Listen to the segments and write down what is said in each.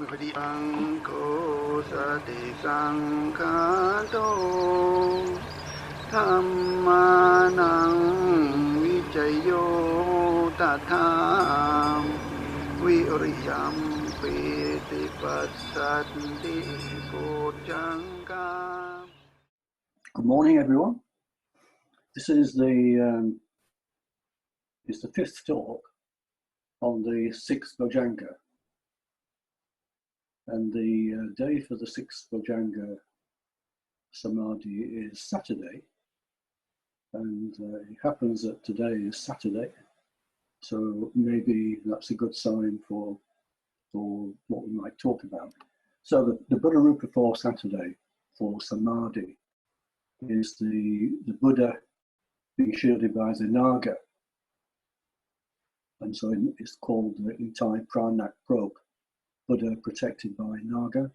Bojjhaṅgā sati saṅkhato dhammanang vicayo tatham viriyam peti passanti Bojjhaṅgā. Good morning, everyone. This is the fifth talk on the sixth Bojjhaṅgā, and the day for the sixth Bojjhaṅgā Samādhi is Saturday, and it happens that today is Saturday, so maybe that's a good sign for what we might talk about. So the Buddha Rupa for Saturday for Samādhi is the Buddha being shielded by the Naga, and so it's called in Thai Pranak Prog, Buddha protected by Naga.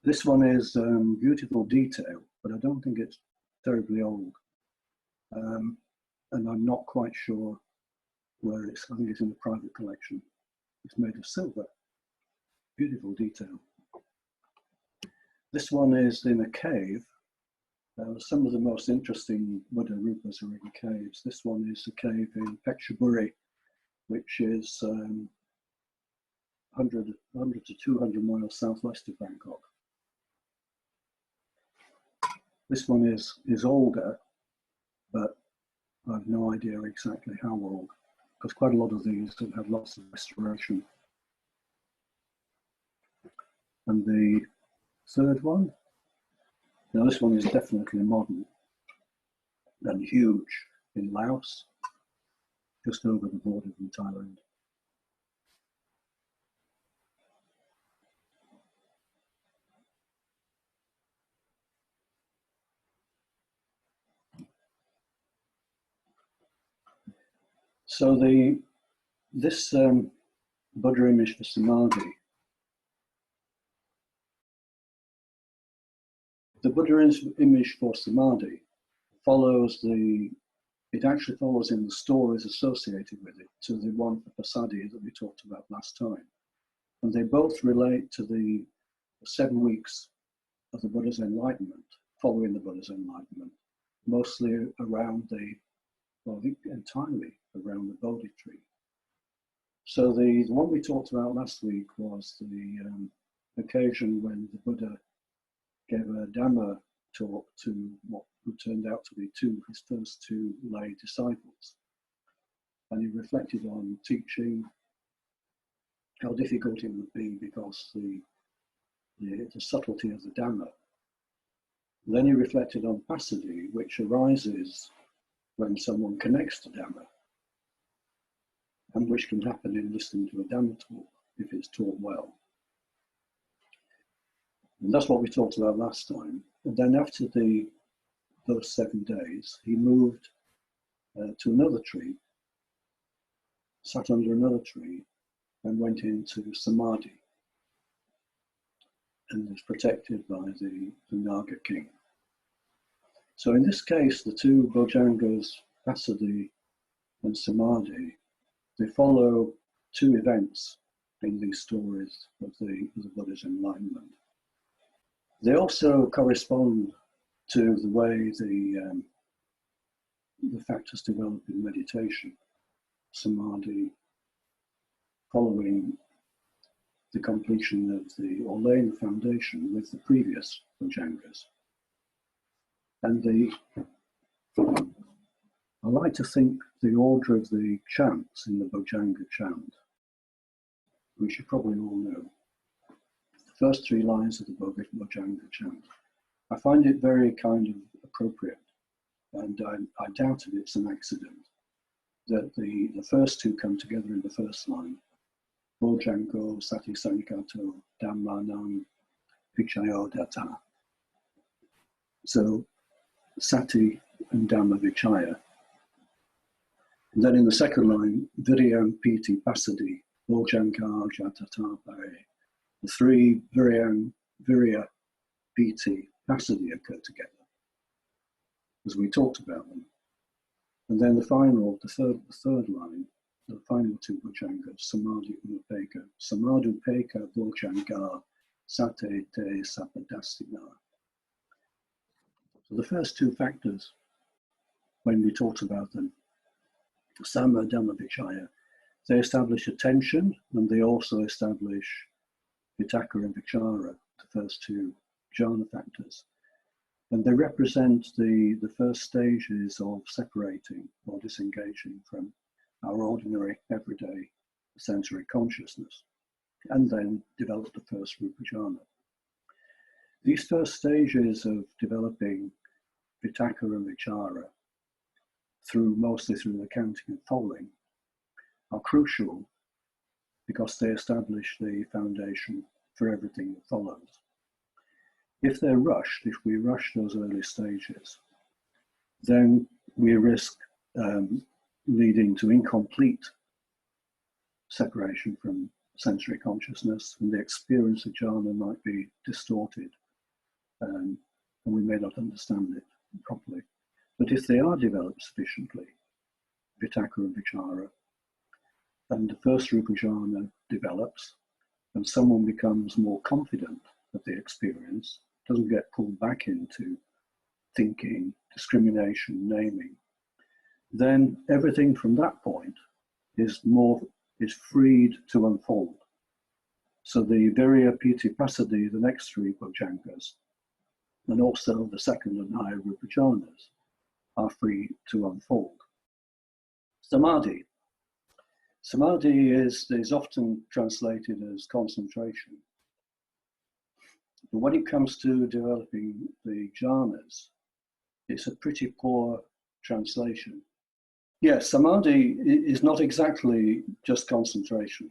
This one is beautiful detail, but I don't think it's terribly old, and I'm not quite sure where it's. I think it's in the private collection. It's made of silver. Beautiful detail. This one is in a cave. Some of the most interesting Buddha Rupas are in caves. This one is a cave in Phetchaburi, which is 100 to 200 miles southwest of Bangkok. This one is older, but I have no idea exactly how old, because quite a lot of these have had lots of restoration. And the third one, now this one is definitely modern and huge in Laos, just over the border from Thailand. So this Buddha image for Samādhi, the Buddha image for Samādhi it actually follows in the stories associated with it to the one for Passaddhi that we talked about last time. And they both relate to the 7 weeks of the Buddha's enlightenment, following the Buddha's enlightenment, mostly around entirely around the Bodhi tree. So the one we talked about last week was the occasion when the Buddha gave a Dhamma talk to who turned out to be his first two lay disciples. And he reflected on teaching, how difficult it would be because the subtlety of the Dhamma. And then he reflected on Passaddhi, which arises when someone connects to Dhamma, and which can happen in listening to a Dhamma talk if it's taught well. And that's what we talked about last time. And then after those 7 days, he moved to another tree, sat under another tree, and went into Samādhi, and was protected by the Naga king. So in this case, the two Bojjhaṅgās, Passaddhi and Samādhi, they follow two events in these stories of the Buddha's enlightenment. They also correspond to the way the factors develop in meditation. Samādhi following the completion of or laying the foundation with the previous Bojjhaṅgās. And I like to think the order of the chants in the Bojjhaṅgā chant, we should probably all know. The first 3 lines of the Bojjhaṅgā chant, I find it very kind of appropriate, and I doubt if it's an accident that the first 2 come together in the first line. Bojjhaṅgā sati saṅkhato dhammanang vicayo tatham. So Sati and Dhamma Vichaya. And then in the second line, Viriyam Piti Passaddhi Bojjhaṅgā Jatata Pare. The 3 Viriyam, Virya, Piti, Passaddhi occur together, as we talked about them. And then the third line, the final two Bojjhaṅgās, Samādhi Unupeka, Samādhupeka Bojjhaṅgā, Sate Te Sapadastina. So the first two factors, when we talked about them, Sama Dhamma Vichaya, they establish attention, and they also establish Vitakka and Vichara, the first two jhana factors. And they represent the first stages of separating or disengaging from our ordinary, everyday sensory consciousness, and then develop the first Rupa jhana. These first stages of developing Vitakka and Vichara, mostly through the counting and following, are crucial because they establish the foundation for everything that follows. If they're rushed, if we rush those early stages, then we risk leading to incomplete separation from sensory consciousness, and the experience of jhana might be distorted, and we may not understand it properly. But if they are developed sufficiently, Vitakka and Vichara, and the first Rupa jhana develops, and someone becomes more confident of the experience, doesn't get pulled back into thinking, discrimination, naming, then everything from that point is freed to unfold. So the Virya, Piti, Passaddhi, the next three Bojjhaṅgās, and also the second and higher Rupa jhanas, are free to unfold. Samādhi. Samādhi is often translated as concentration. But when it comes to developing the jhanas, it's a pretty poor translation. Yes, Samādhi is not exactly just concentration.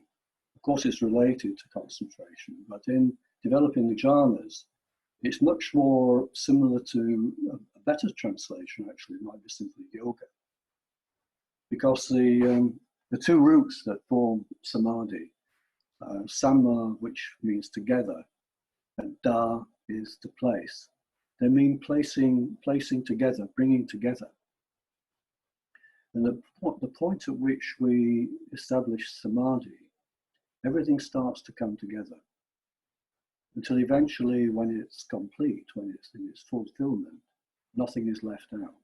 Of course, it's related to concentration, but in developing the jhanas, it's much more similar to a better translation, actually, might be simply yoga. Because the two roots that form Samādhi, Sama, which means together, and Da is to place. They mean placing together, bringing together. And the point at which we establish Samādhi, everything starts to come together. Until eventually, when it's complete, when it's in its fulfillment, nothing is left out.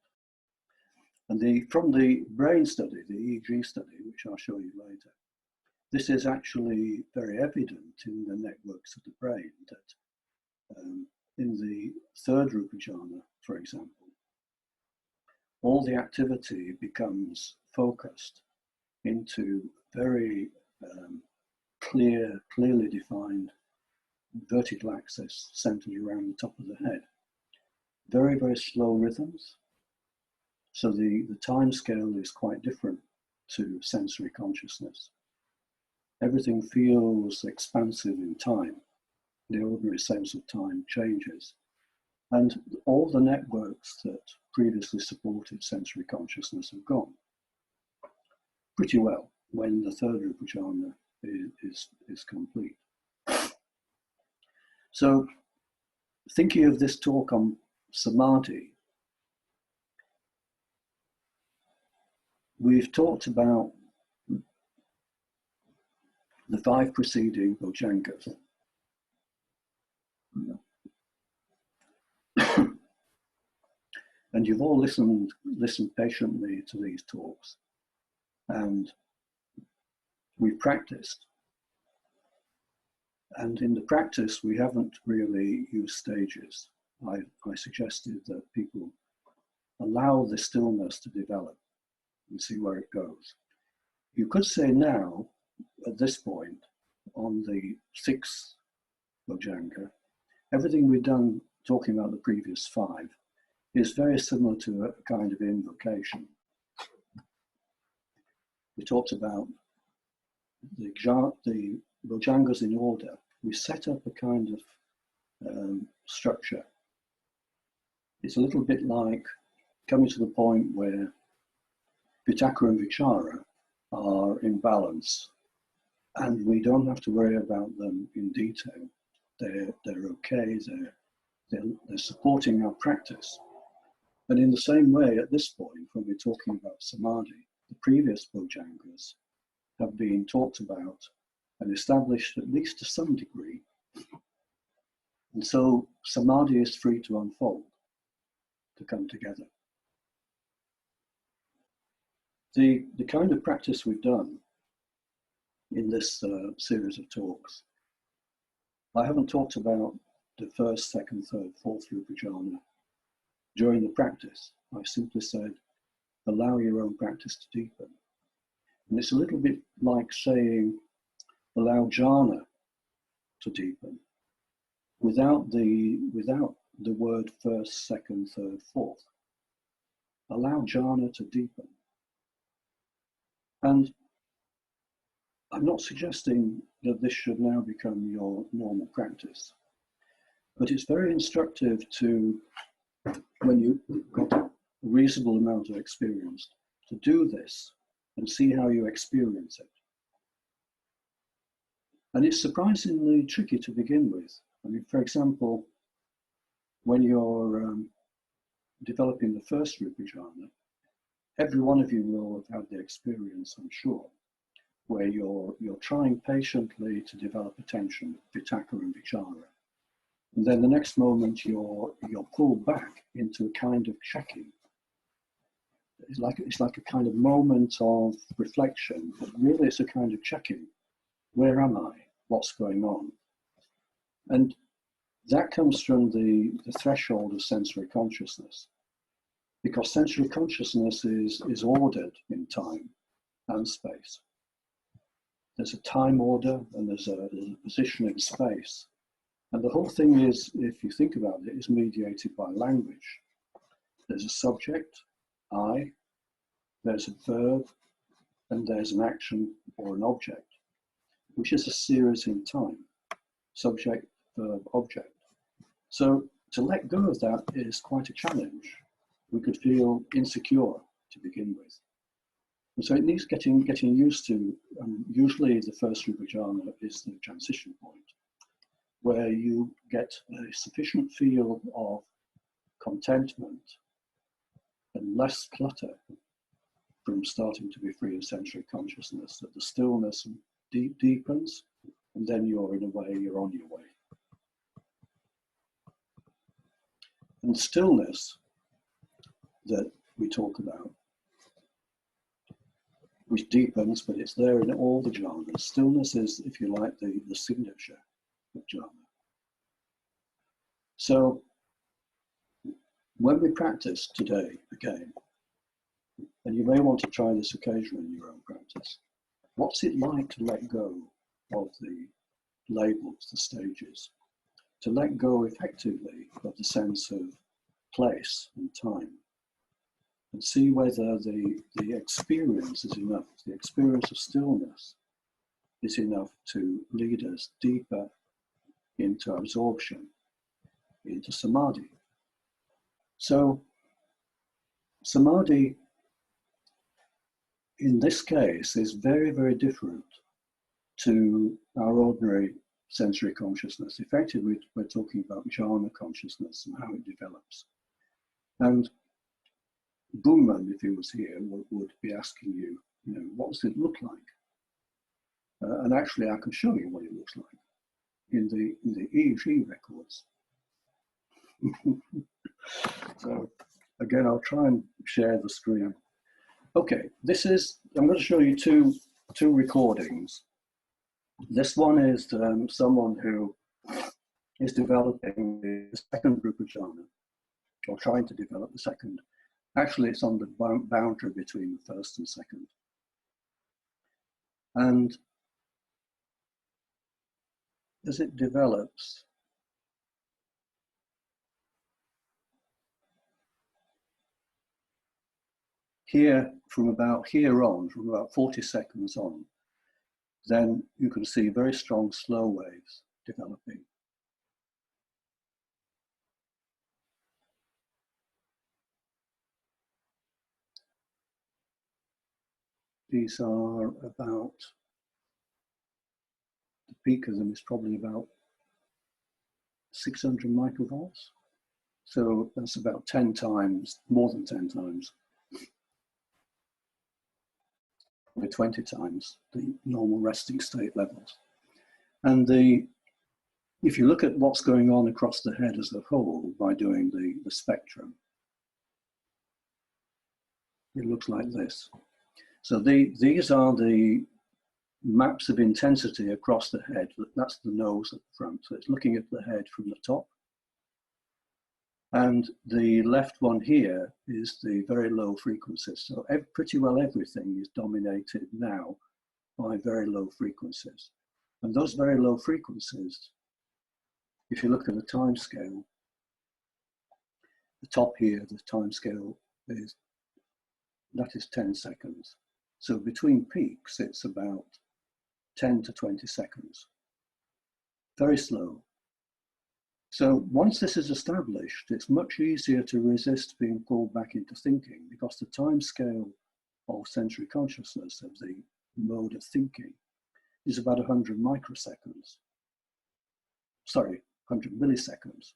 And from the brain study, the EEG study, which I'll show you later, this is actually very evident in the networks of the brain, that in the third Rupa jhana, for example, all the activity becomes focused into very clearly defined vertical axis centered around the top of the head. Very, very slow rhythms. So the time scale is quite different to sensory consciousness. Everything feels expansive in time. The ordinary sense of time changes. And all the networks that previously supported sensory consciousness have gone pretty well when the third Rupa jhana is complete. So, thinking of this talk on Samādhi, we've talked about the 5 preceding Bojjhaṅgās. And you've all listened patiently to these talks, and we've practiced. And in the practice, we haven't really used stages. I suggested that people allow the stillness to develop and see where it goes. You could say now, at this point, on the 6th Bojjhaṅgā, everything we've done talking about the previous 5 is very similar to a kind of invocation. We talked about the Bojjhaṅgās in order. We set up a kind of structure. It's a little bit like coming to the point where Vitakka and Vichara are in balance, and we don't have to worry about them in detail. They're okay, they're supporting our practice. And in the same way, at this point, when we're talking about Samādhi, the previous Bojjhaṅgās have been talked about and established at least to some degree. And so Samadhi is free to unfold, to come together. The kind of practice we've done in this series of talks, I haven't talked about the first, second, third, fourth Rupa jhana during the practice. I simply said, allow your own practice to deepen. And it's a little bit like saying, allow jhana to deepen without the word first, second, third, fourth. Allow jhana to deepen. And I'm not suggesting that this should now become your normal practice, but it's very instructive to, when you've got a reasonable amount of experience, to do this and see how you experience it. And it's surprisingly tricky to begin with. I mean, for example, when you're developing the first Rupa jhana, every one of you will have had the experience, I'm sure, where you're trying patiently to develop attention, vitakka and vichara. And then the next moment you're pulled back into a kind of checking. It's like a kind of moment of reflection, but really it's a kind of checking. Where am I? What's going on? And that comes from the threshold of sensory consciousness, because sensory consciousness is ordered in time and space. There's a time order and there's a position in space. And the whole thing is, if you think about it, is mediated by language. There's a subject, I, there's a verb, and there's an action or an object, which is a series in time. Subject, verb, object. So to let go of that is quite a challenge. We could feel insecure to begin with. And so it needs getting used to. Usually the first Rupa jhana is the transition point, where you get a sufficient feel of contentment and less clutter from starting to be free of sensory consciousness, that the stillness deepens, and then you're in a way, you're on your way. And stillness that we talk about, which deepens, but it's there in all the jhanas. Stillness is, if you like, the signature of jhana. So when we practice today, again, and you may want to try this occasionally in your own practice, what's it like to let go of the labels, the stages, to let go effectively of the sense of place and time, and see whether the experience is enough, the experience of stillness is enough to lead us deeper into absorption, into samadhi. So samadhi in this case is very, very different to our ordinary sensory consciousness. Effectively, we're talking about jhana consciousness and how it develops. And Buddhman, if he was here, would be asking you, what does it look like? And actually, I can show you what it looks like in the EEG records. So again, I'll try and share the screen. Okay, I'm going to show you two recordings. This one is someone who is developing the second Rupa jhana, or trying to develop the second. Actually, it's on the boundary between the first and second. And as it develops, from about 40 seconds on, then you can see very strong slow waves developing. These are about, the peak of them is probably about 600 microvolts. So that's about 10 times, more than 10 times probably 20 times the normal resting state levels. And if you look at what's going on across the head as a whole by doing the spectrum, it looks like this. So these are the maps of intensity across the head. That's the nose at the front. So it's looking at the head from the top. And the left one here is the very low frequencies. So pretty well everything is dominated now by very low frequencies. And those very low frequencies, if you look at the time scale, the top here, the time scale is 10 seconds. So between peaks, it's about 10 to 20 seconds. Very slow. So once this is established, it's much easier to resist being pulled back into thinking, because the time scale of sensory consciousness, of the mode of thinking, is about 100 microseconds. Sorry, 100 milliseconds.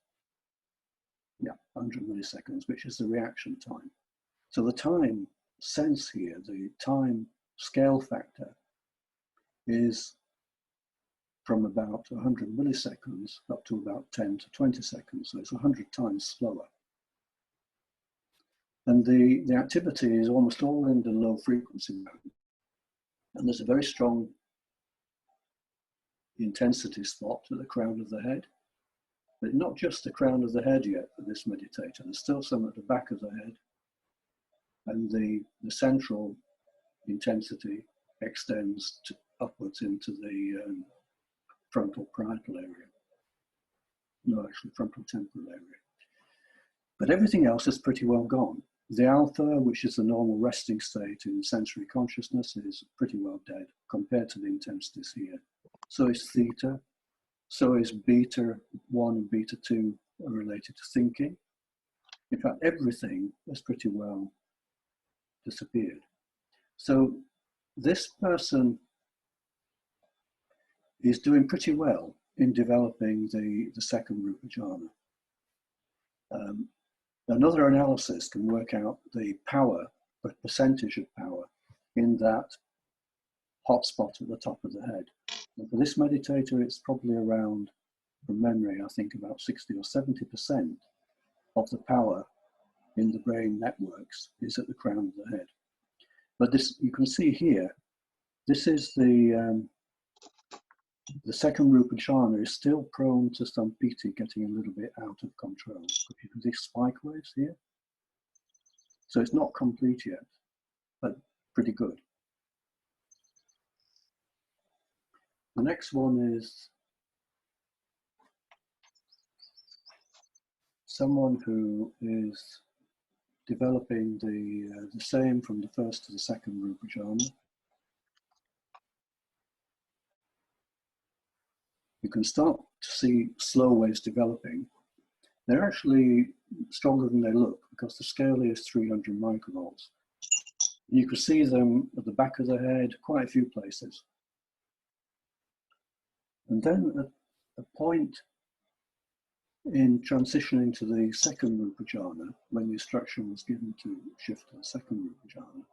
Yeah, 100 milliseconds, which is the reaction time. So the time sense here, the time scale factor, is from about 100 milliseconds up to about 10 to 20 seconds. So it's 100 times slower. And the activity is almost all in the low frequency mode. And there's a very strong intensity spot at the crown of the head. But not just the crown of the head yet for this meditator. There's still some at the back of the head. And the central intensity extends upwards into the frontal parietal area. No, actually frontal temporal area. But everything else is pretty well gone. The alpha, which is the normal resting state in sensory consciousness, is pretty well dead compared to the intensities here. So is theta, so is beta 1 and beta 2 are related to thinking. In fact, everything has pretty well disappeared. So this person is doing pretty well in developing the second Rupa jhana. Another analysis can work out the power, the percentage of power in that hot spot at the top of the head. And for this meditator, it's probably around, from memory, I think about 60 or 70% of the power in the brain networks is at the crown of the head. But this, you can see here, this is the second Rupa jhana is still prone to some piti getting a little bit out of control. You can see spike waves here. So it's not complete yet, but pretty good. The next one is someone who is developing the same from the first to the second Rupa jhana. You can start to see slow waves developing. They're actually stronger than they look because the scale is 300 microvolts. You can see them at the back of the head, quite a few places. And then at a point in transitioning to the second Rupa jhana, when the instruction was given to shift to the second Rupa jhana,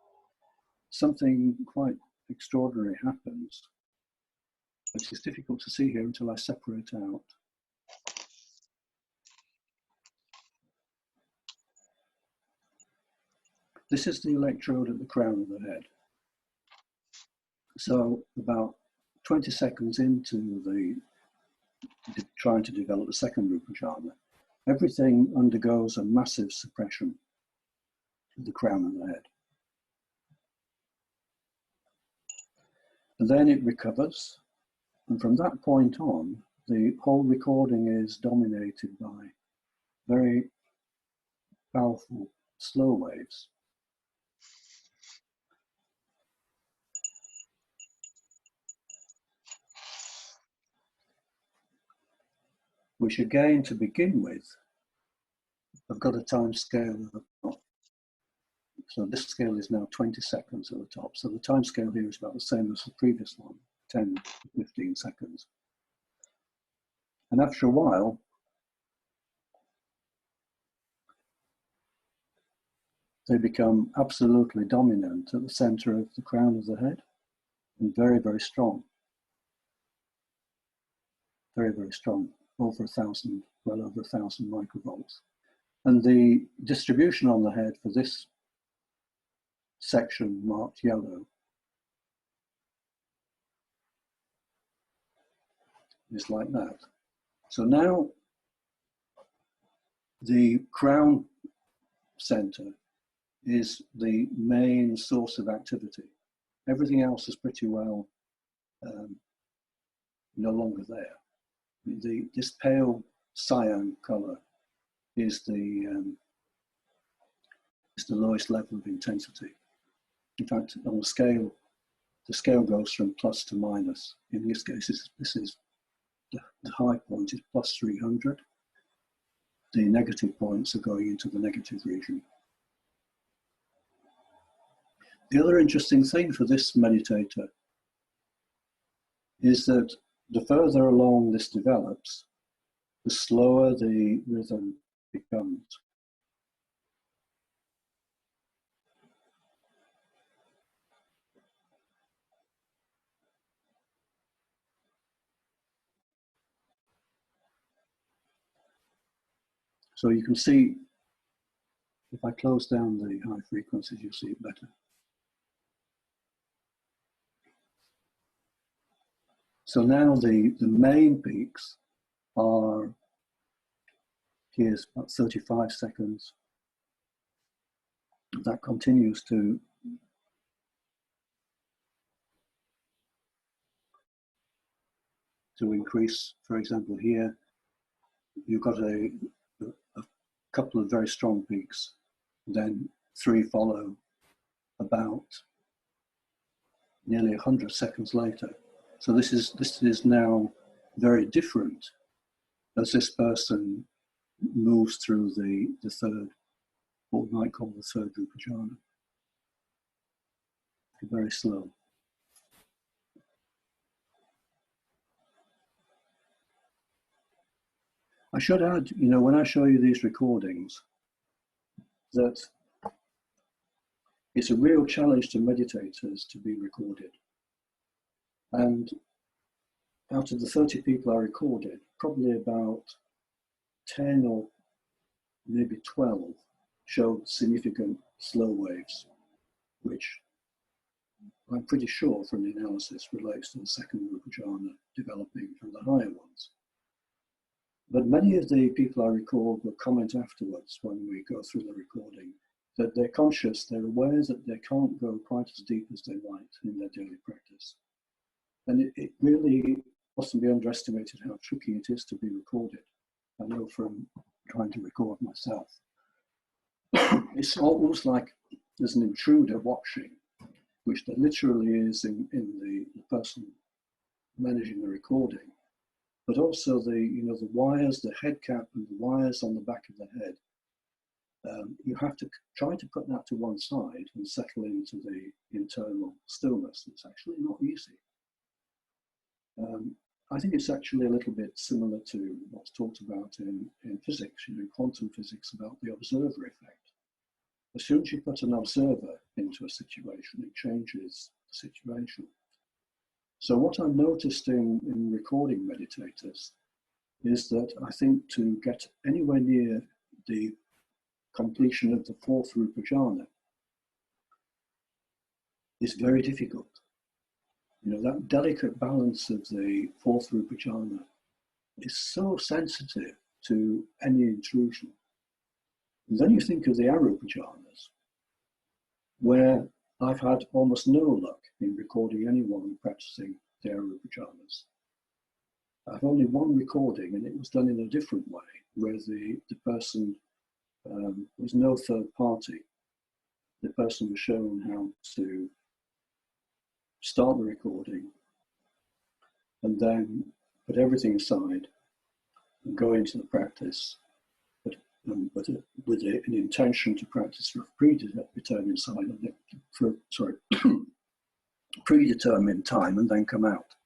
something quite extraordinary happens. It's difficult to see here until I separate out. This is the electrode at the crown of the head. So about 20 seconds into trying to develop the second Rupa jhana, everything undergoes a massive suppression of the crown of the head. And then it recovers. And from that point on, the whole recording is dominated by very powerful slow waves. Which again, to begin with, I've got a time scale of, so this scale is now 20 seconds at the top. So the time scale here is about the same as the previous one, 10 to 15 seconds. And after a while, they become absolutely dominant at the center of the crown of the head, and very, very strong. Very, very strong, over 1,000, well over 1,000 microvolts. And the distribution on the head for this section marked yellow is like that. So now the crown center is the main source of activity. Everything else is pretty well no longer there. This pale cyan color is the lowest level of intensity. In fact, on the scale goes from plus to minus. In this case, this is the high point is plus 300. The negative points are going into the negative region. The other interesting thing for this meditator is that the further along this develops, the slower the rhythm becomes. So you can see, if I close down the high frequencies, you'll see it better. So now the main peaks are, here's about 35 seconds. That continues to increase. For example, here you've got a couple of very strong peaks, then 3 follow about nearly 100 seconds later. So this is now very different as this person moves through the third, what we might call the third Rupa jhana. Very slow. I should add, when I show you these recordings, that it's a real challenge to meditators to be recorded. And out of the 30 people I recorded, probably about 10 or maybe 12 showed significant slow waves, which I'm pretty sure from the analysis relates to the second Rupa jhana developing from the higher ones. But many of the people I record will comment afterwards when we go through the recording that they're conscious, they're aware that they can't go quite as deep as they might in their daily practice. And it really mustn't be underestimated how tricky it is to be recorded. I know from trying to record myself. It's almost like there's an intruder watching, which there literally is in the person managing the recording. But also the wires, the head cap and the wires on the back of the head, you have to try to put that to one side and settle into the internal stillness. It's actually not easy. I think it's actually a little bit similar to what's talked about in physics, in quantum physics, about the observer effect. As soon as you put an observer into a situation, it changes the situation. So what I've noticed in recording meditators is that I think to get anywhere near the completion of the fourth Rupa jhana is very difficult. That delicate balance of the fourth Rupa jhana is so sensitive to any intrusion. And then you think of the Arupa jhanas, where I've had almost no luck in recording anyone practicing the Arupa jhanas. I've only one recording, and it was done in a different way, where the person was no third party. The person was shown how to start the recording and then put everything aside and go into the practice, but with an intention to practice for a predetermined predetermined time and then come out.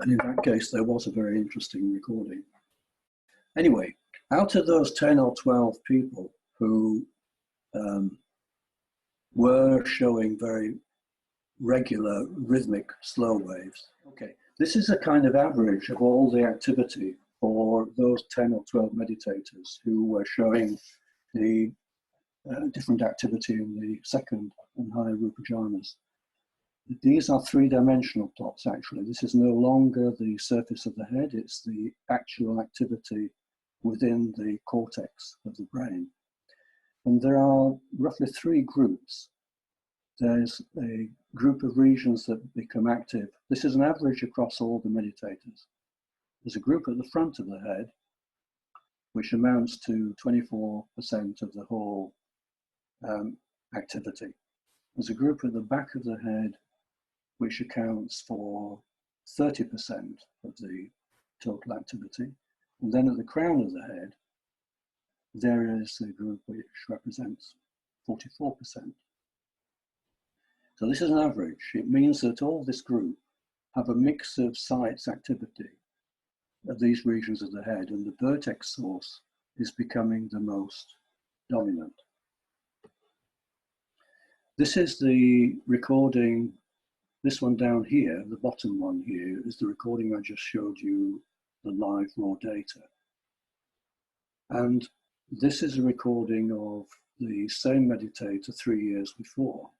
And in that case, there was a very interesting recording. Anyway, Out of those 10 or 12 people who were showing very regular rhythmic slow waves, okay, this is a kind of average of all the activity for those 10 or 12 meditators who were showing the different activity in the second and higher Rupa jhanas. These are three-dimensional plots, actually. This is no longer the surface of the head, it's the actual activity within the cortex of the brain. And there are roughly three groups. There's a group of regions that become active. This is an average across all the meditators. There's a group at the front of the head, which amounts to 24% of the whole activity. There's a group at the back of the head, which accounts for 30% of the total activity. And then at the crown of the head, there is a group which represents 44%. So this is an average. It means that all this group have a mix of sites activity of these regions of the head, and the vertex source is becoming the most dominant. This is the recording. This one down here, the bottom one here, is the recording I just showed you, the live raw data. And this is a recording of the same meditator 3 years before.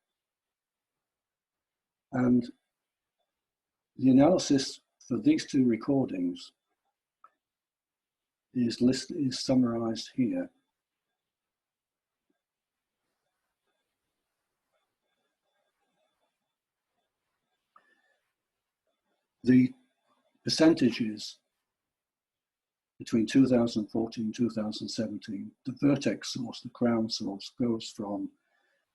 And the analysis for these two recordings is summarized here. The percentages between 2014 and 2017, the vertex source, the crown source, goes from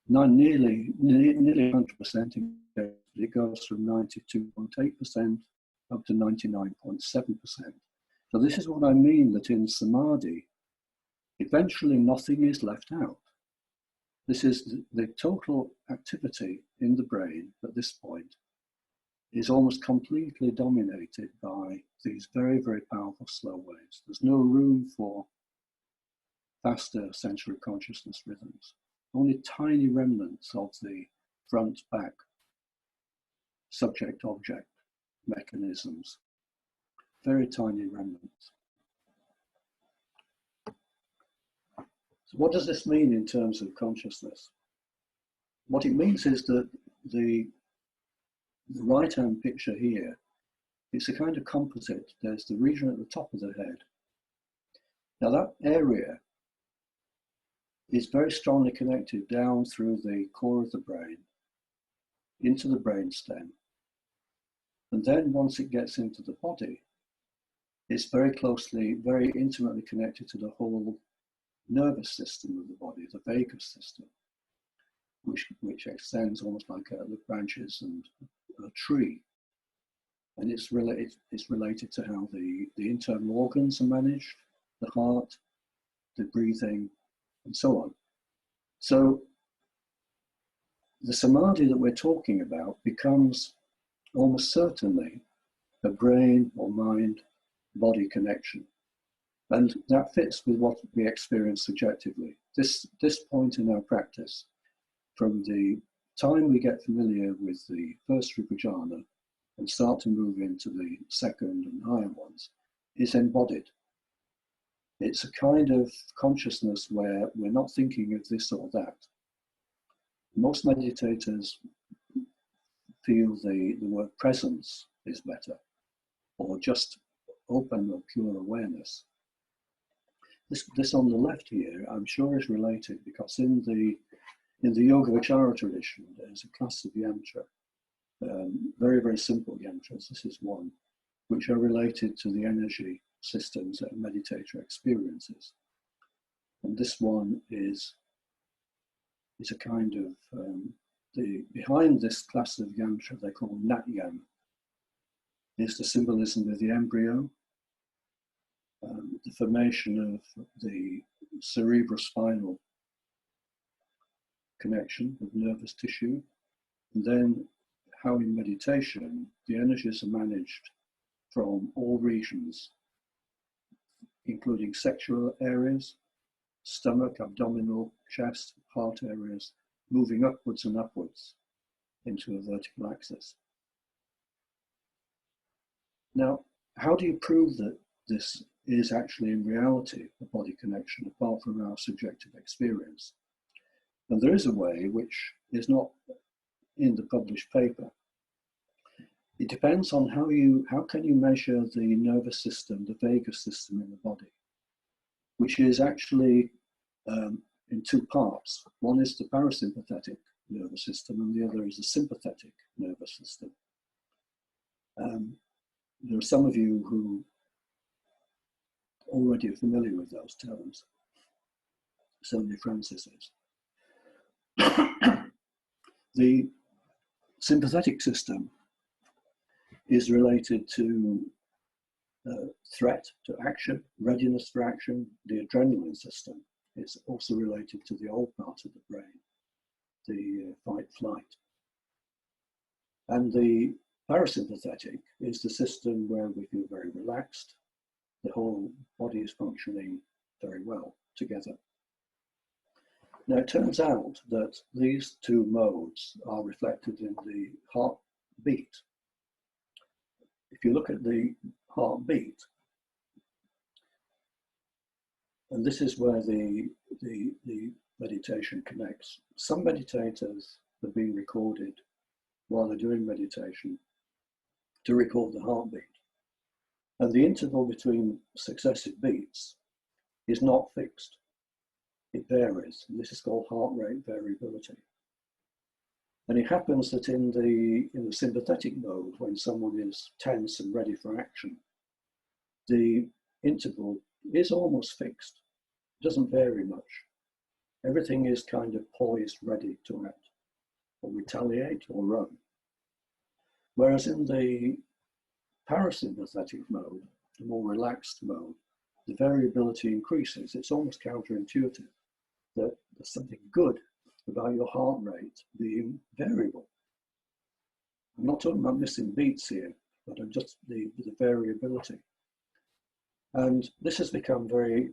nearly 100%. It goes from 92.8% up to 99.7%. So this is what I mean, that in Samadhi, eventually nothing is left out. This is the total activity in the brain at this point is almost completely dominated by these very, very powerful slow waves. There's no room for faster sensory consciousness rhythms. Only tiny remnants of the front-back subject-object mechanisms. Very tiny remnants. So what does this mean in terms of consciousness? What it means is that the right-hand picture here, it's a kind of composite. There's the region at the top of the head. Now that area is very strongly connected down through the core of the brain into the brainstem. And then once it gets into the body, it's very closely, very intimately connected to the whole nervous system of the body, the vagus system, which extends almost like the branches and a tree. And it's related to how the internal organs are managed, the heart, the breathing, and so on. So the samadhi that we're talking about becomes almost certainly a brain or mind body connection. And that fits with what we experience subjectively. This point in our practice, from the time we get familiar with the first Rupa jhana and start to move into the second and higher ones, is embodied. It's a kind of consciousness where we're not thinking of this or that. Most meditators feel the word presence is better, or just open or pure awareness. This on the left here, I'm sure is related, because in the Yoga-Vichara tradition, there's a class of yantra, very, very simple yantras, this is one, which are related to the energy systems that a meditator experiences. And this one is a kind of, behind this class of yantra, they're called Natyam, is the symbolism of the embryo, the formation of the cerebrospinal connection of nervous tissue, and then how in meditation the energies are managed from all regions including sexual areas, stomach, abdominal, chest, heart areas, moving upwards and upwards into a vertical axis. Now, how do you prove that this is actually in reality a body connection apart from our subjective experience? And there is a way which is not in the published paper. It depends on how can you measure the nervous system, the vagus system in the body, which is actually in two parts. One is the parasympathetic nervous system and the other is the sympathetic nervous system. There are some of you who already are familiar with those terms. Certainly Francis is. The sympathetic system is related to threat, to action, readiness for action. The adrenaline system is also related to the old part of the brain, the fight, flight. And the parasympathetic is the system where we feel very relaxed. The whole body is functioning very well together. Now, it turns out that these two modes are reflected in the heartbeat. If you look at the heartbeat, and this is where the meditation connects. Some meditators have been recorded while they're doing meditation to record the heartbeat. And the interval between successive beats is not fixed. It varies, and this is called heart rate variability. And it happens that in the sympathetic mode, when someone is tense and ready for action, the interval is almost fixed. It doesn't vary much. Everything is kind of poised, ready to act, or retaliate, or run. Whereas in the parasympathetic mode, the more relaxed mode, the variability increases. It's almost counterintuitive that there's something good about your heart rate being variable. I'm not talking about missing beats here, but I'm just the variability. And this has become a very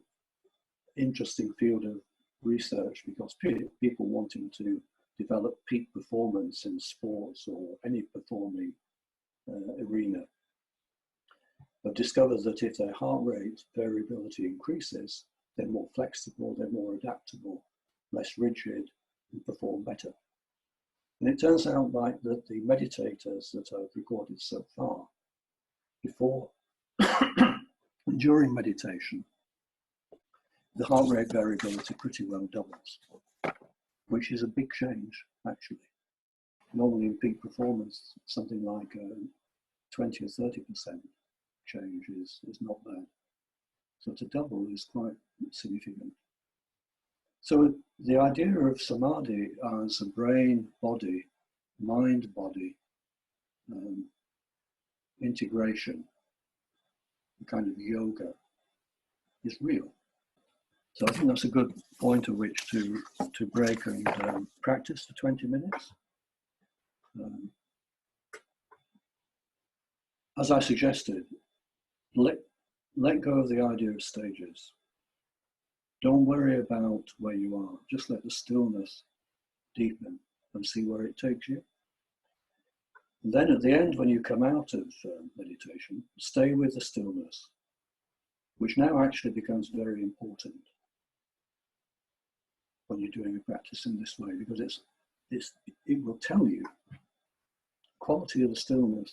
interesting field of research because people wanting to develop peak performance in sports or any performing arena have discovered that if their heart rate variability increases, they're more flexible, they're more adaptable, less rigid, and perform better. And it turns out like that the meditators that I've recorded so far, before and during meditation, the heart rate variability pretty well doubles, which is a big change, actually. Normally in peak performance, something like 20 or 30% change is not bad. So to double is quite significant. So the idea of Samādhi as a brain, body, mind, body integration, kind of yoga, is real. So I think that's a good point at which to break and practice for 20 minutes. As I suggested, let go of the idea of stages. Don't worry about where you are. Just let the stillness deepen and see where it takes you. And then at the end, when you come out of meditation, stay with the stillness, which now actually becomes very important when you're doing a practice in this way, because it will tell you quality of the stillness.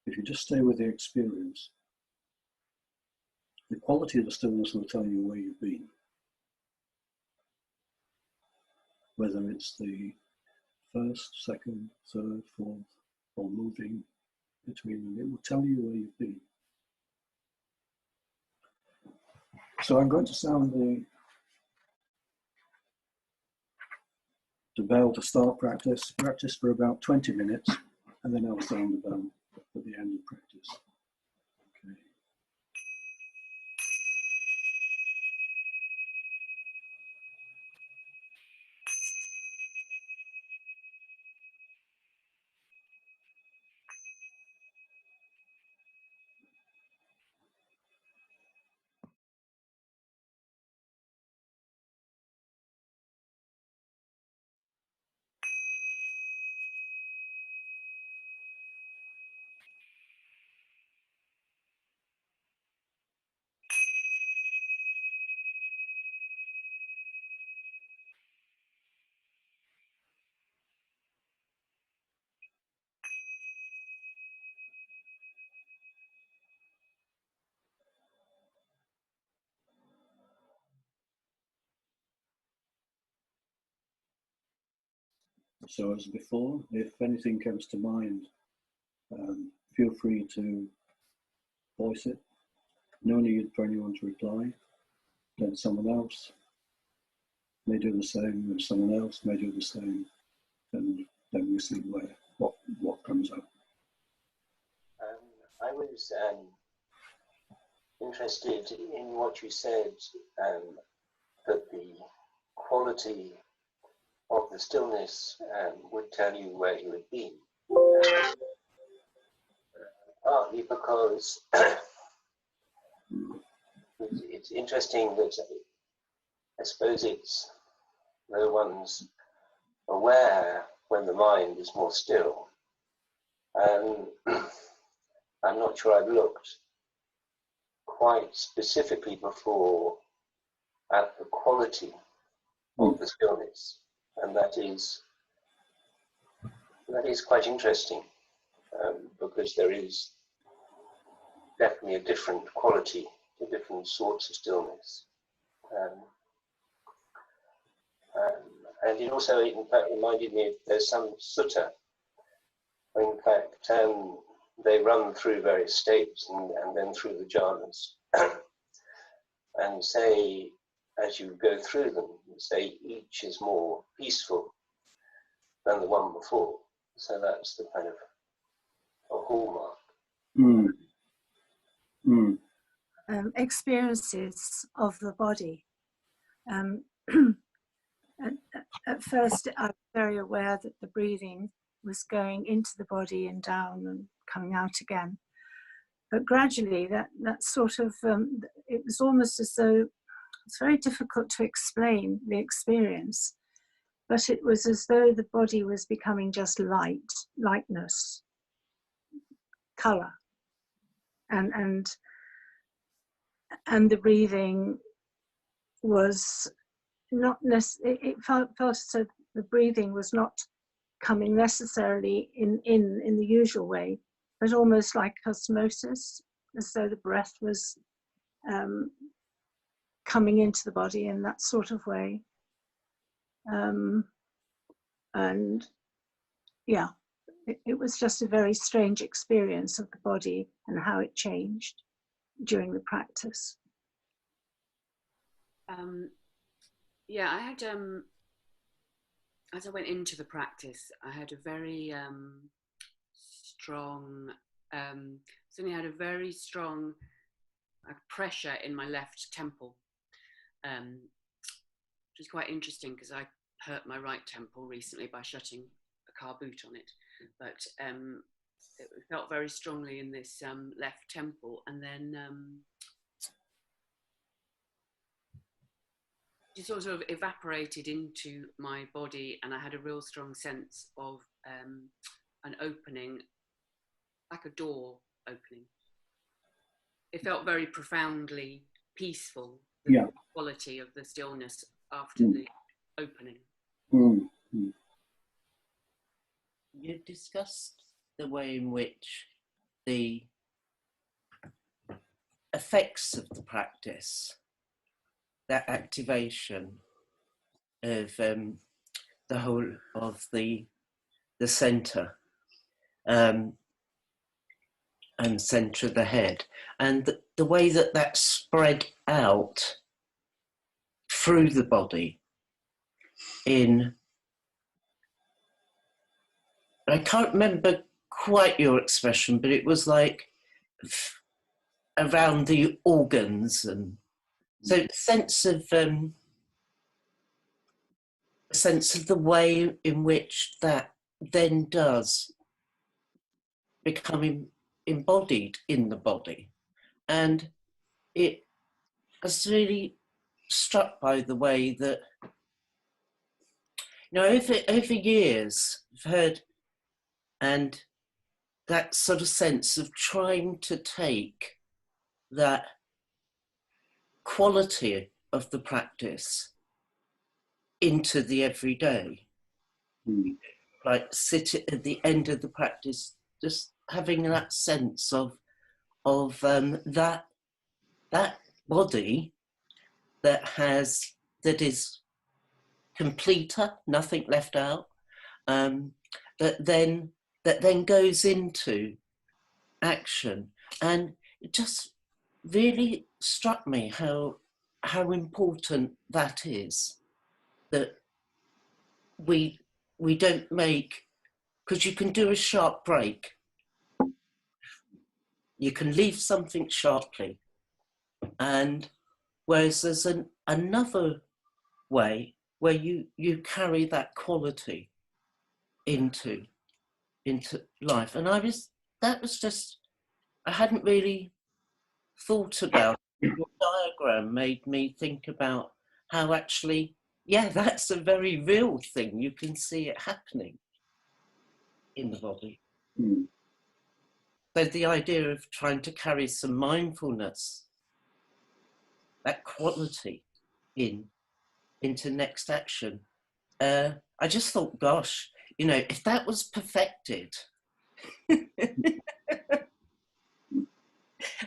If you just stay with the experience, the quality of the stillness will tell you where you've been. Whether it's the first, second, third, fourth, or moving between them, it will tell you where you've been. So I'm going to sound the bell to start practice for about 20 minutes, and then I'll sound the bell at the end of practice. Okay. So as before, if anything comes to mind, feel free to voice it. No need for anyone to reply. Then someone else may do the same, and someone else may do the same, and then we see what comes up. I was interested in what you said, that the quality of the stillness would tell you where you had been. Partly because it's interesting that I suppose it's no one's aware when the mind is more still. I'm not sure I've looked quite specifically before at the quality of the stillness, and that is quite interesting, because there is definitely a different quality to different sorts of stillness. And it also, in fact, reminded me of there's some sutta, in fact, they run through various states and then through the jhanas, and say, as you go through them, say each is more peaceful than the one before. So that's the kind of a hallmark. Experiences of the body. At first, I was very aware that the breathing was going into the body and down and coming out again. But gradually, that sort of, it was almost as though, it's very difficult to explain the experience, but it was as though the body was becoming just lightness, color, and the breathing was not it felt as though the breathing was not coming necessarily in the usual way, but almost like osmosis, as though the breath was coming into the body in that sort of way. And yeah, it was just a very strange experience of the body and how it changed during the practice. Yeah, I had, as I went into the practice, I had a very strong, suddenly I had a very strong pressure in my left temple, which is quite interesting because I hurt my right temple recently by shutting a car boot on it. But it felt very strongly in this left temple, and then it sort of evaporated into my body, and I had a real strong sense of an opening, like a door opening. It felt very profoundly peaceful, the quality of the stillness after the opening. You discussed the way in which the effects of the practice, that activation of the whole of the center and center of the head, and the way that spread out through the body in, I can't remember quite your expression, but it was like around the organs, and so a sense of the way in which that then does become embodied in the body. And I was really struck by the way that, you know, over years I've heard, and that sort of sense of trying to take that quality of the practice into the everyday. Like sit at the end of the practice, just having that sense of that body that is completer, nothing left out, that then goes into action. And it just really struck me how important that is, that we don't make, because you can do a sharp break, you can leave something sharply, and whereas there's another way where you carry that quality into life. And that was just, I hadn't really thought about it. Your diagram made me think about how actually, yeah, that's a very real thing. You can see it happening in the body. Mm. So the idea of trying to carry some mindfulness, that quality into next action. I just thought, gosh, you know, if that was perfected,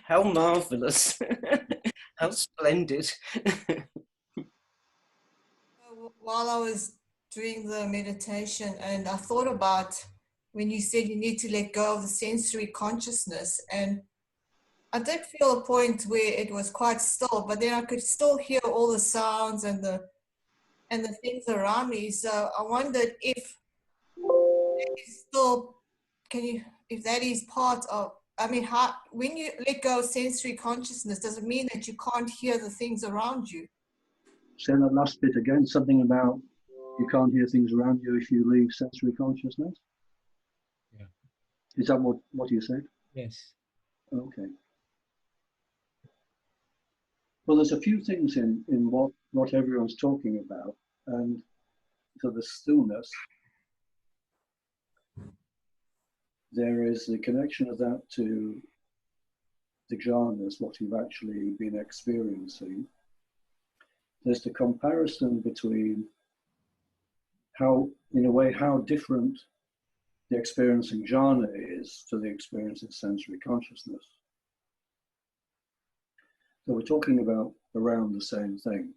how marvelous, how splendid. While I was doing the meditation, and I thought about when you said you need to let go of the sensory consciousness, and I did feel a point where it was quite still, but then I could still hear all the sounds and the things around me. So I wondered if still, if that is part of, I mean, how, when you let go of sensory consciousness, does it mean that you can't hear the things around you? Say that last bit again, something about you can't hear things around you if you leave sensory consciousness? Yeah. Is that what you said? Yes. Okay. Well, there's a few things in what everyone's talking about, and so the stillness, there is the connection of that to the jhanas, what you've actually been experiencing. There's the comparison between how, in a way, how different the experiencing jhana is to the experience of sensory consciousness. So we're talking about around the same thing.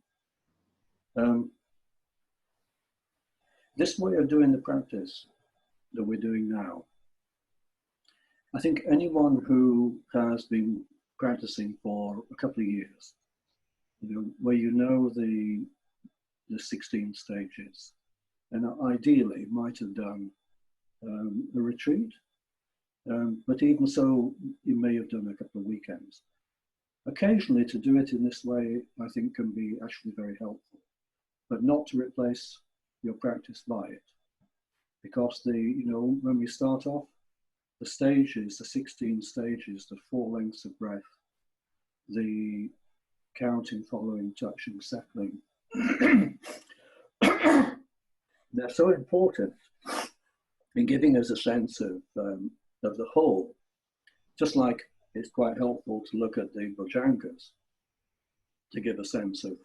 This way of doing the practice that we're doing now, I think anyone who has been practicing for a couple of years, you know, where you know the 16 stages, and ideally might have done a retreat, but even so, you may have done a couple of weekends. Occasionally, to do it in this way, I think, can be actually very helpful, but not to replace your practice by it, because when we start off, the stages, the 16 stages, the 4 lengths of breath, the counting, following, touching, settling, they're so important in giving us a sense of the whole. Just like it's quite helpful to look at the Bojjhaṅgās to give a sense of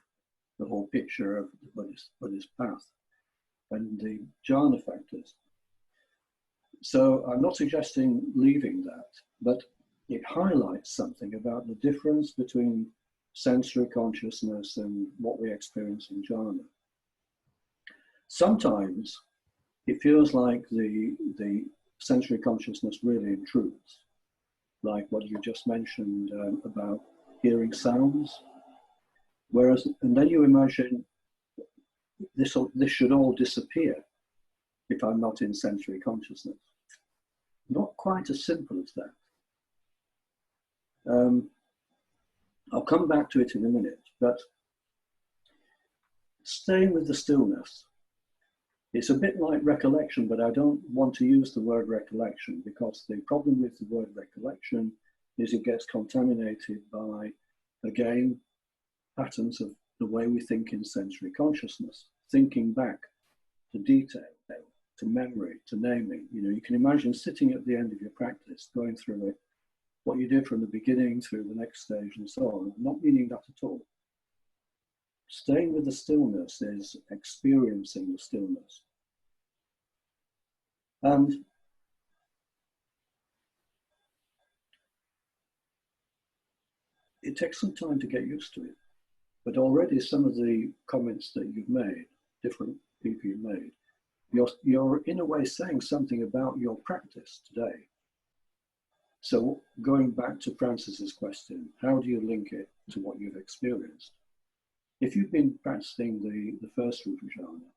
the whole picture of the Buddhist path and the jhana factors. So I'm not suggesting leaving that, but it highlights something about the difference between sensory consciousness and what we experience in jhana. Sometimes it feels like the sensory consciousness really intrudes, like what you just mentioned about hearing sounds. Whereas, and then you imagine this should all disappear if I'm not in sensory consciousness. Not quite as simple as that. I'll come back to it in a minute, but staying with the stillness, it's a bit like recollection, but I don't want to use the word recollection, because the problem with the word recollection is it gets contaminated by, again, patterns of the way we think in sensory consciousness, thinking back to detail, to memory, to naming. You know, you can imagine sitting at the end of your practice, going through it, what you did from the beginning through the next stage and so on, not meaning that at all. Staying with the stillness is experiencing the stillness. And it takes some time to get used to it. But already some of the comments that you've made, different people you've made, you're in a way saying something about your practice today. So going back to Francis's question, how do you link it to what you've experienced? If you've been practicing the first Rupa Jhana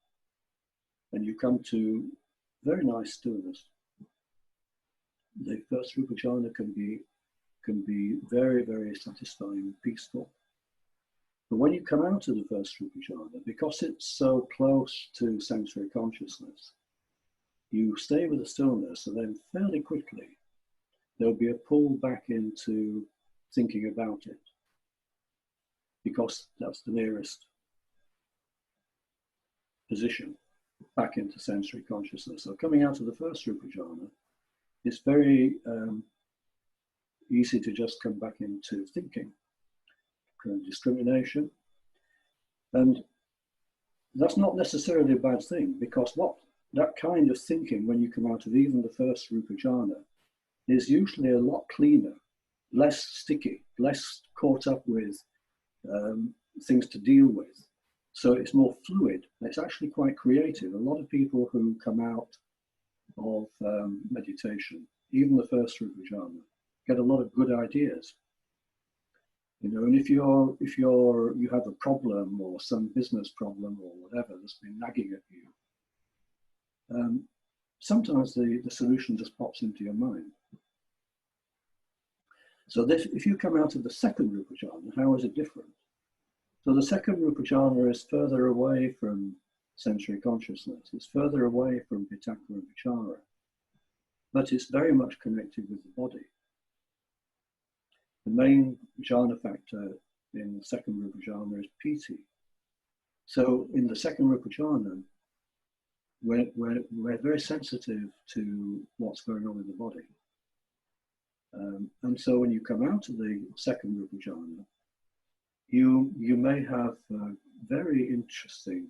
and you come to very nice stillness, the first Rupa Jhana can be very, very satisfying, peaceful. But when you come out of the first Rupa Jhana, because it's so close to sensory consciousness, you stay with the stillness, and then fairly quickly there'll be a pull back into thinking about it, because that's the nearest position back into sensory consciousness. So coming out of the first Rupa Jhana, it's very easy to just come back into thinking, kind of discrimination. And that's not necessarily a bad thing, because what that kind of thinking, when you come out of even the first Rupa Jhana, is usually a lot cleaner, less sticky, less caught up with things to deal with. So it's more fluid. It's actually quite creative. A lot of people who come out of meditation, even the first Rupa Jhana, get a lot of good ideas. You know, and if you have a problem or some business problem or whatever that's been nagging at you, sometimes the solution just pops into your mind. So if you come out of the second Rupa Jhana, how is it different? So the second Rupa Jhana is further away from sensory consciousness. It's further away from Vitakka and Vichara, but it's very much connected with the body. The main jhana factor in the second Rupa Jhana is piti. So in the second Rupa Jhana, we're very sensitive to what's going on in the body. And so when you come out of the second Rupa Jhana, you may have very interesting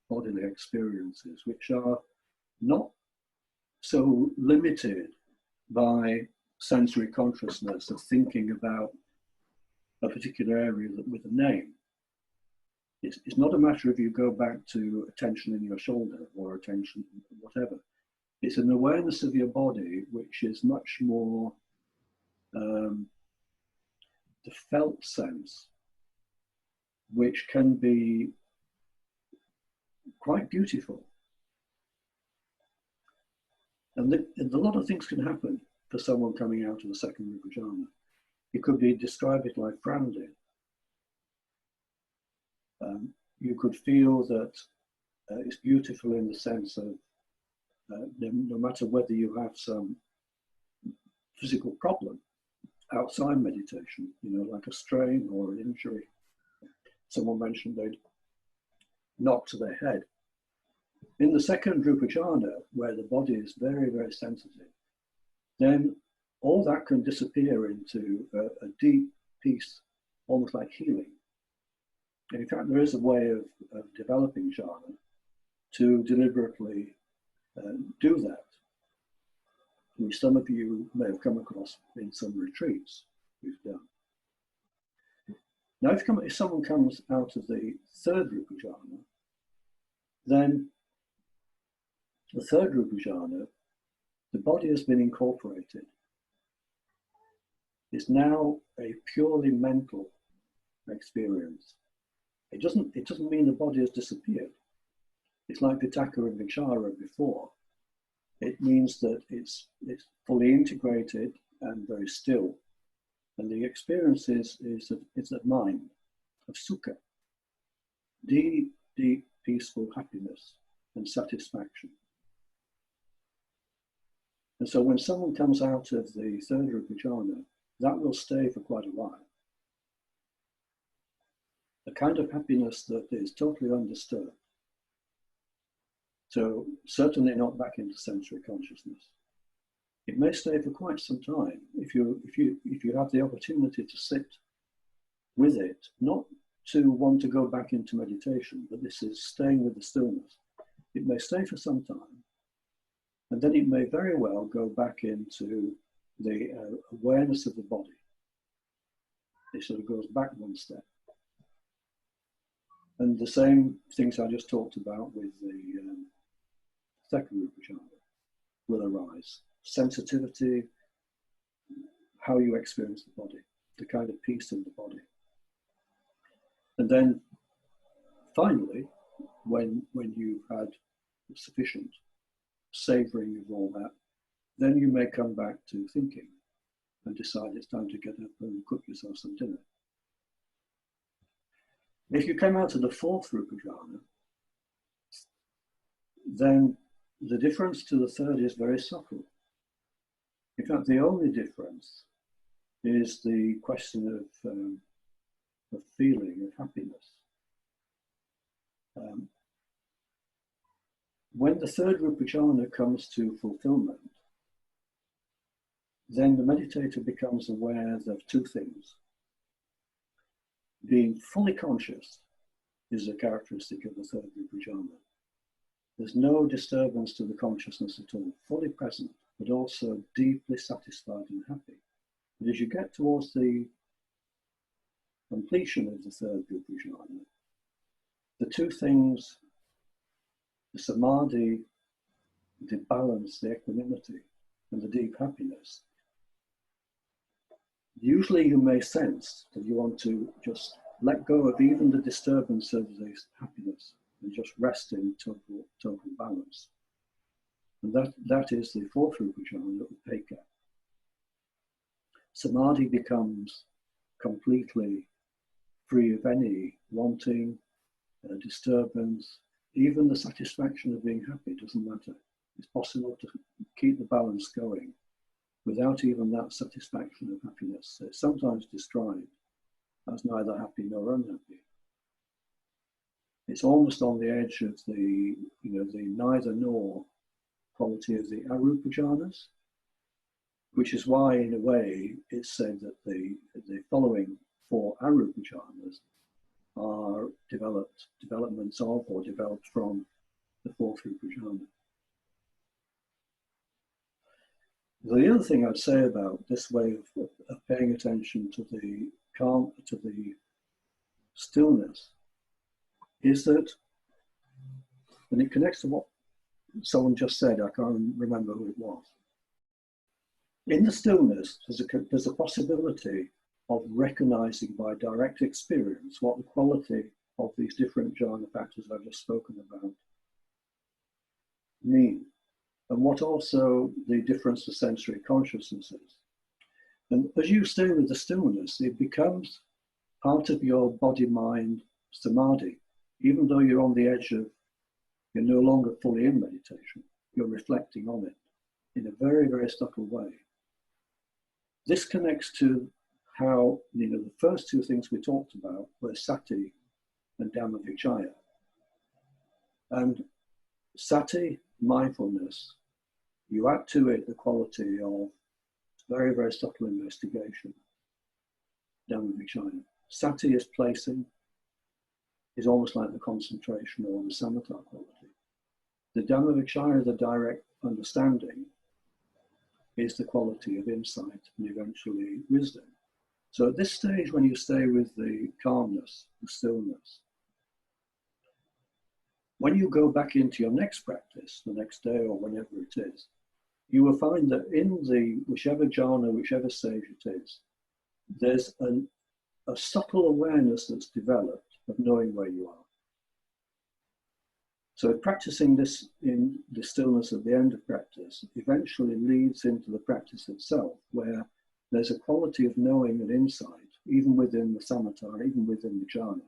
bodily experiences, which are not so limited by sensory consciousness of thinking about a particular area with a name. It's not a matter of you go back to attention in your shoulder or attention whatever. It's an awareness of your body which is much more the felt sense, which can be quite beautiful. And a lot of things can happen for someone coming out of the second Rupa Jhana. You could describe it like Fran did. You could feel that it's beautiful in the sense of no matter whether you have some physical problem outside meditation, you know, like a strain or an injury. Someone mentioned they'd knocked to their head. In the second Rupa Jhana, where the body is very, very sensitive, then all that can disappear into a deep peace, almost like healing. And in fact, there is a way of developing jhana to deliberately do that, which some of you may have come across in some retreats we've done. Now, if someone comes out of the third Rupa Jhana, then the third Rupa Jhana, the body has been incorporated. It's now a purely mental experience. It doesn't mean the body has disappeared. It's like Vitakka and Vichara before. It means that it's fully integrated and very still. And the experience is of mind, of sukha, deep, deep, peaceful happiness and satisfaction. And so when someone comes out of the third Rupa Jhana, that will stay for quite a while. A kind of happiness that is totally undisturbed. So certainly not back into sensory consciousness. It may stay for quite some time if you have the opportunity to sit with it, not to want to go back into meditation, but this is staying with the stillness. It may stay for some time, and then it may very well go back into the awareness of the body. It sort of goes back one step. And the same things I just talked about with second Rupa jhana will arise. Sensitivity, how you experience the body, the kind of peace in the body. And then finally, when you've had sufficient savoring of all that, then you may come back to thinking and decide it's time to get up and cook yourself some dinner. If you come out to the fourth Rupa jhana, then the difference to the third is very subtle. In fact, the only difference is the question of feeling, of happiness. When the third Rupa jhana comes to fulfillment, then the meditator becomes aware of two things. Being fully conscious is a characteristic of the third Rupa jhana. There's no disturbance to the consciousness at all, fully present, but also deeply satisfied and happy. And as you get towards the completion of the third Rupa jhana, the two things, the samadhi, the balance, the equanimity, and the deep happiness, usually you may sense that you want to just let go of even the disturbance of this happiness and just rest in total balance. And that is the fourth Rupa jhana, upekkha. Samadhi becomes completely free of any wanting, disturbance, even the satisfaction of being happy doesn't matter. It's possible to keep the balance going without even that satisfaction of happiness. It's sometimes described as neither happy nor unhappy. It's almost on the edge of the neither nor quality of the arupa jhanas, which is why, in a way, it's said that the following four arupa jhanas are developments of or developed from the fourth Rupa jhana. The other thing I'd say about this way of paying attention to the calm, to the stillness, is that, and it connects to what someone just said, I can't remember who it was. In the stillness, there's a possibility of recognizing by direct experience what the quality of these different jhana factors I've just spoken about mean, and what also the difference of sensory consciousness is. And as you stay with the stillness, it becomes part of your body-mind samadhi. Even though you're on the edge of, you're no longer fully in meditation, you're reflecting on it in a very, very subtle way. This connects to how, the first two things we talked about were sati and dhammavichaya. And sati, mindfulness, you add to it the quality of very, very subtle investigation, dhammavichaya. Sati is placing, is almost like the concentration or the samatha quality. The dhammavichaya, the direct understanding, is the quality of insight and eventually wisdom. So at this stage, when you stay with the calmness, the stillness, when you go back into your next practice, the next day or whenever it is, you will find that in the whichever jhana, whichever stage it is, there's a subtle awareness that's developed of knowing where you are. So practicing this in the stillness at the end of practice eventually leads into the practice itself, where there's a quality of knowing and insight, even within the samatha, even within the jhana.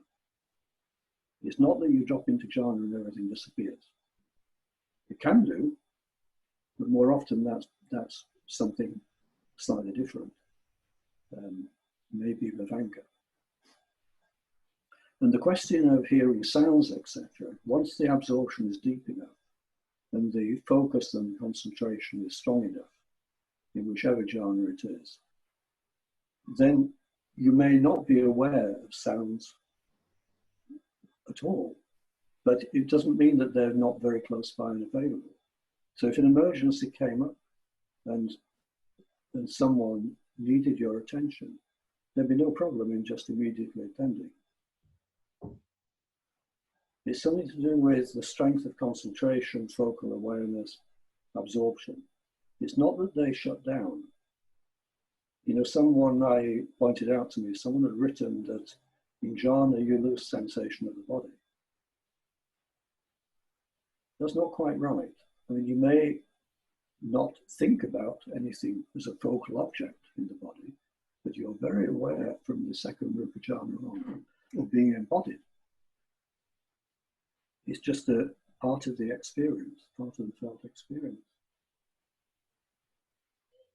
It's not that you drop into jhana and everything disappears. It can do, but more often that's something slightly different, maybe Vivanga. And the question of hearing sounds, etc., once the absorption is deep enough and the focus and concentration is strong enough in whichever jhana it is, then you may not be aware of sounds at all, but it doesn't mean that they're not very close by and available. So if an emergency came up and someone needed your attention, there'd be no problem in just immediately attending. It's something to do with the strength of concentration, focal awareness, absorption. It's not that they shut down. You know, someone pointed out to me, someone had written that in jhana you lose sensation of the body. That's not quite right. I mean, you may not think about anything as a focal object in the body, but you're very aware from the second rupa jhana on of being embodied. It's just a part of the experience, part of the felt experience.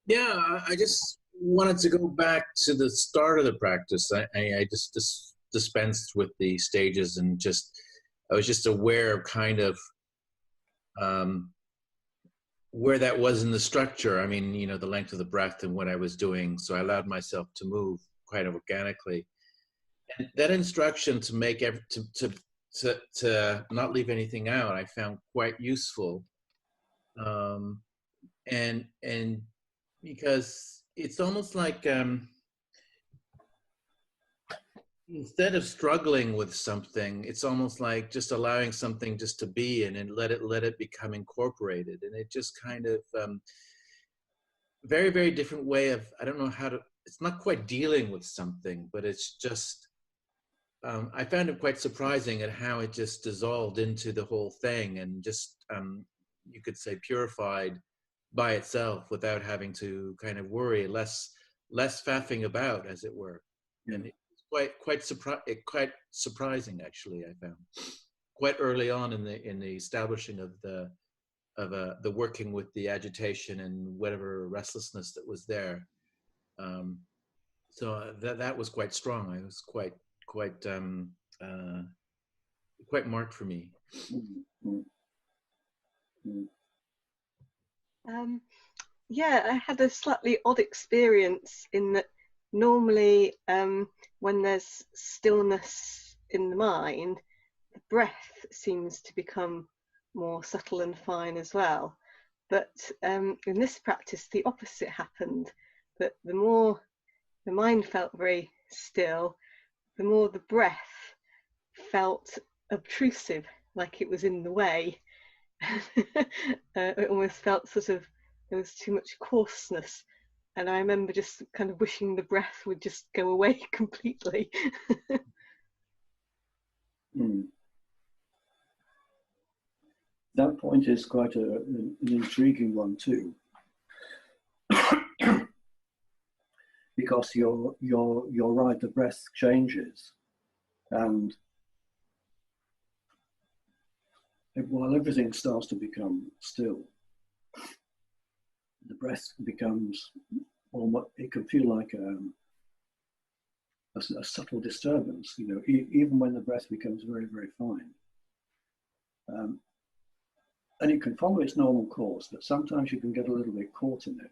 Yeah, I just wanted to go back to the start of the practice. I just dispensed with the stages and I was just aware of kind of where that was in the structure. I mean, you know, the length of the breath and what I was doing. So I allowed myself to move quite organically. And that instruction to make to not leave anything out, I found quite useful. And because it's almost like instead of struggling with something, it's almost like just allowing something just to be and let it become incorporated. And it just kind of very, very different way of, I don't know how to, it's not quite dealing with something, but it's just, I found it quite surprising at how it just dissolved into the whole thing and just, you could say, purified by itself without having to kind of worry, less faffing about, as it were. Yeah. And it's quite surprising, actually. I found quite early on in the establishing of the working with the agitation and whatever restlessness that was there. So that was quite strong. It was quite marked for me. Yeah, I had a slightly odd experience in that normally when there's stillness in the mind, the breath seems to become more subtle and fine as well. But in this practice, the opposite happened, that the more the mind felt very still, the more the breath felt obtrusive, like it was in the way. It almost felt sort of, there was too much coarseness. And I remember just kind of wishing the breath would just go away completely. That point is quite an intriguing one too. Because you're right, the breath changes, and while everything starts to become still, the breath becomes almost, it can feel like a subtle disturbance, you know, even when the breath becomes very, very fine. And it can follow its normal course, but sometimes you can get a little bit caught in it.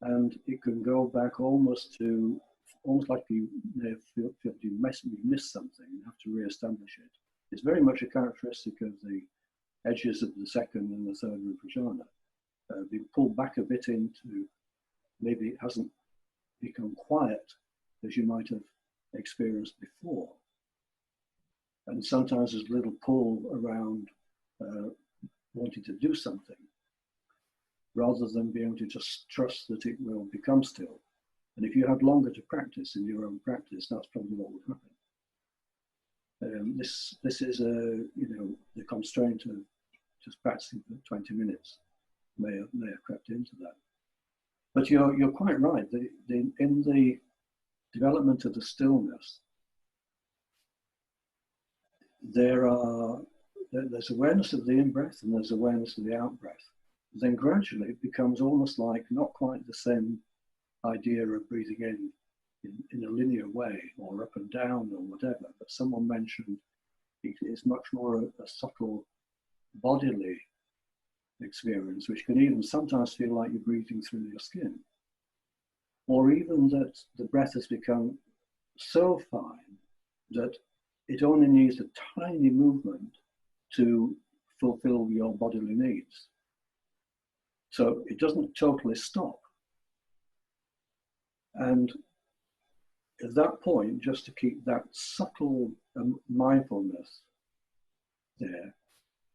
And it can go back almost like you may have felt you missed something and have to re-establish it. It's very much a characteristic of the edges of the second and the third rupa jhana. Being pulled back a bit into, maybe it hasn't become quiet as you might have experienced before. And sometimes there's a little pull around wanting to do something, rather than being able to just trust that it will become still. And if you had longer to practice in your own practice, that's probably what would happen. This is the constraint of just practicing for 20 minutes may have crept into that. But you're quite right. In the development of the stillness, there's awareness of the in-breath and there's awareness of the out-breath. Then gradually it becomes almost like not quite the same idea of breathing in a linear way or up and down or whatever, but someone mentioned it's much more a subtle bodily experience, which can even sometimes feel like you're breathing through your skin. Or even that the breath has become so fine that it only needs a tiny movement to fulfill your bodily needs. So it doesn't totally stop. And at that point, just to keep that subtle mindfulness there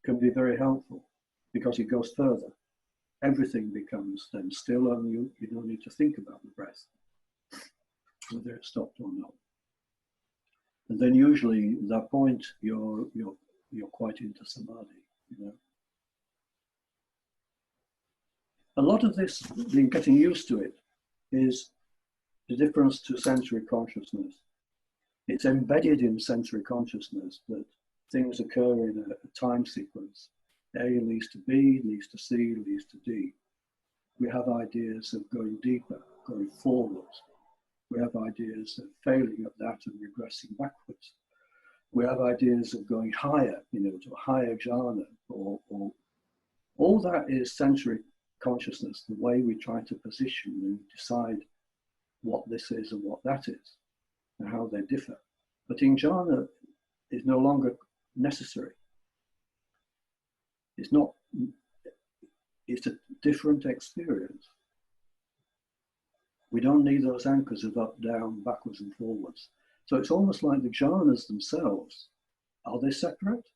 can be very helpful, because it goes further. Everything becomes then still, and you don't need to think about the breath, whether it's stopped or not. And then usually at that point you're quite into samadhi, you know. A lot of this, getting used to it, is the difference to sensory consciousness. It's embedded in sensory consciousness that things occur in a time sequence. A leads to B, leads to C, leads to D. We have ideas of going deeper, going forwards. We have ideas of failing at that and regressing backwards. We have ideas of going higher, you know, to a higher jhana, or all that is sensory consciousness, the way we try to position and decide what this is and what that is, and how they differ. But in jhana, it's no longer necessary. It's not, it's a different experience. We don't need those anchors of up, down, backwards and forwards. So it's almost like the jhanas themselves. Are they separate?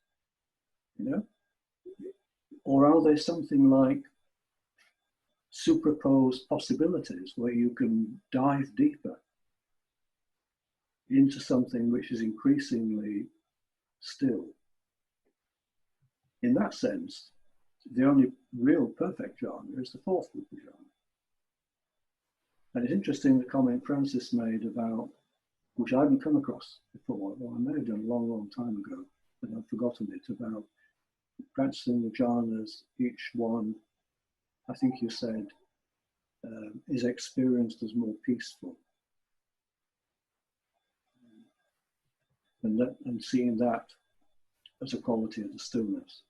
You know? Or are they something like superposed possibilities where you can dive deeper into something which is increasingly still? In that sense, the only real perfect jhana is the fourth Rupa jhana. And it's interesting the comment Francis made about, which I hadn't come across before, or I may have done a long, long time ago, but I've forgotten it, about practicing the jhanas, each one, I think you said, is experienced as more peaceful. And seeing that as a quality of the stillness.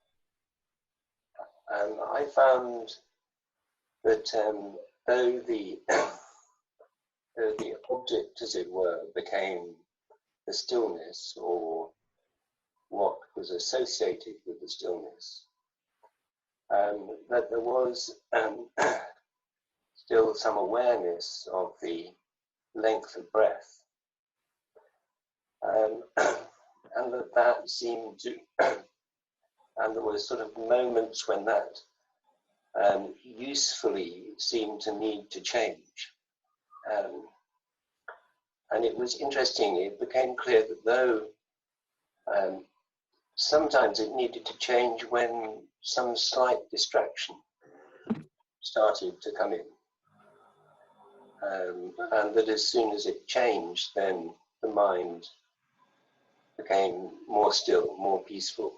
I found that though the object, as it were, became the stillness, or what was associated with the stillness, that there was still some awareness of the length of breath, and that seemed to, and there were sort of moments when that usefully seemed to need to change. And it was interesting, it became clear that though sometimes it needed to change when some slight distraction started to come in. And that as soon as it changed, then the mind became more still, more peaceful.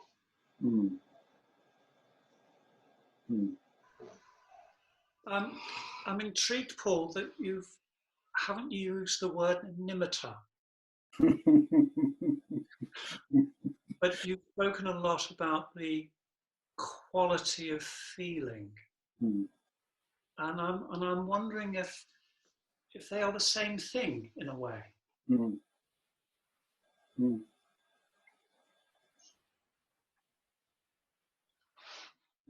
Mm. Mm. I'm intrigued, Paul, that you haven't used the word nimitta. But you've spoken a lot about the quality of feeling. Mm. And I'm wondering if they are the same thing in a way. Mm. Mm.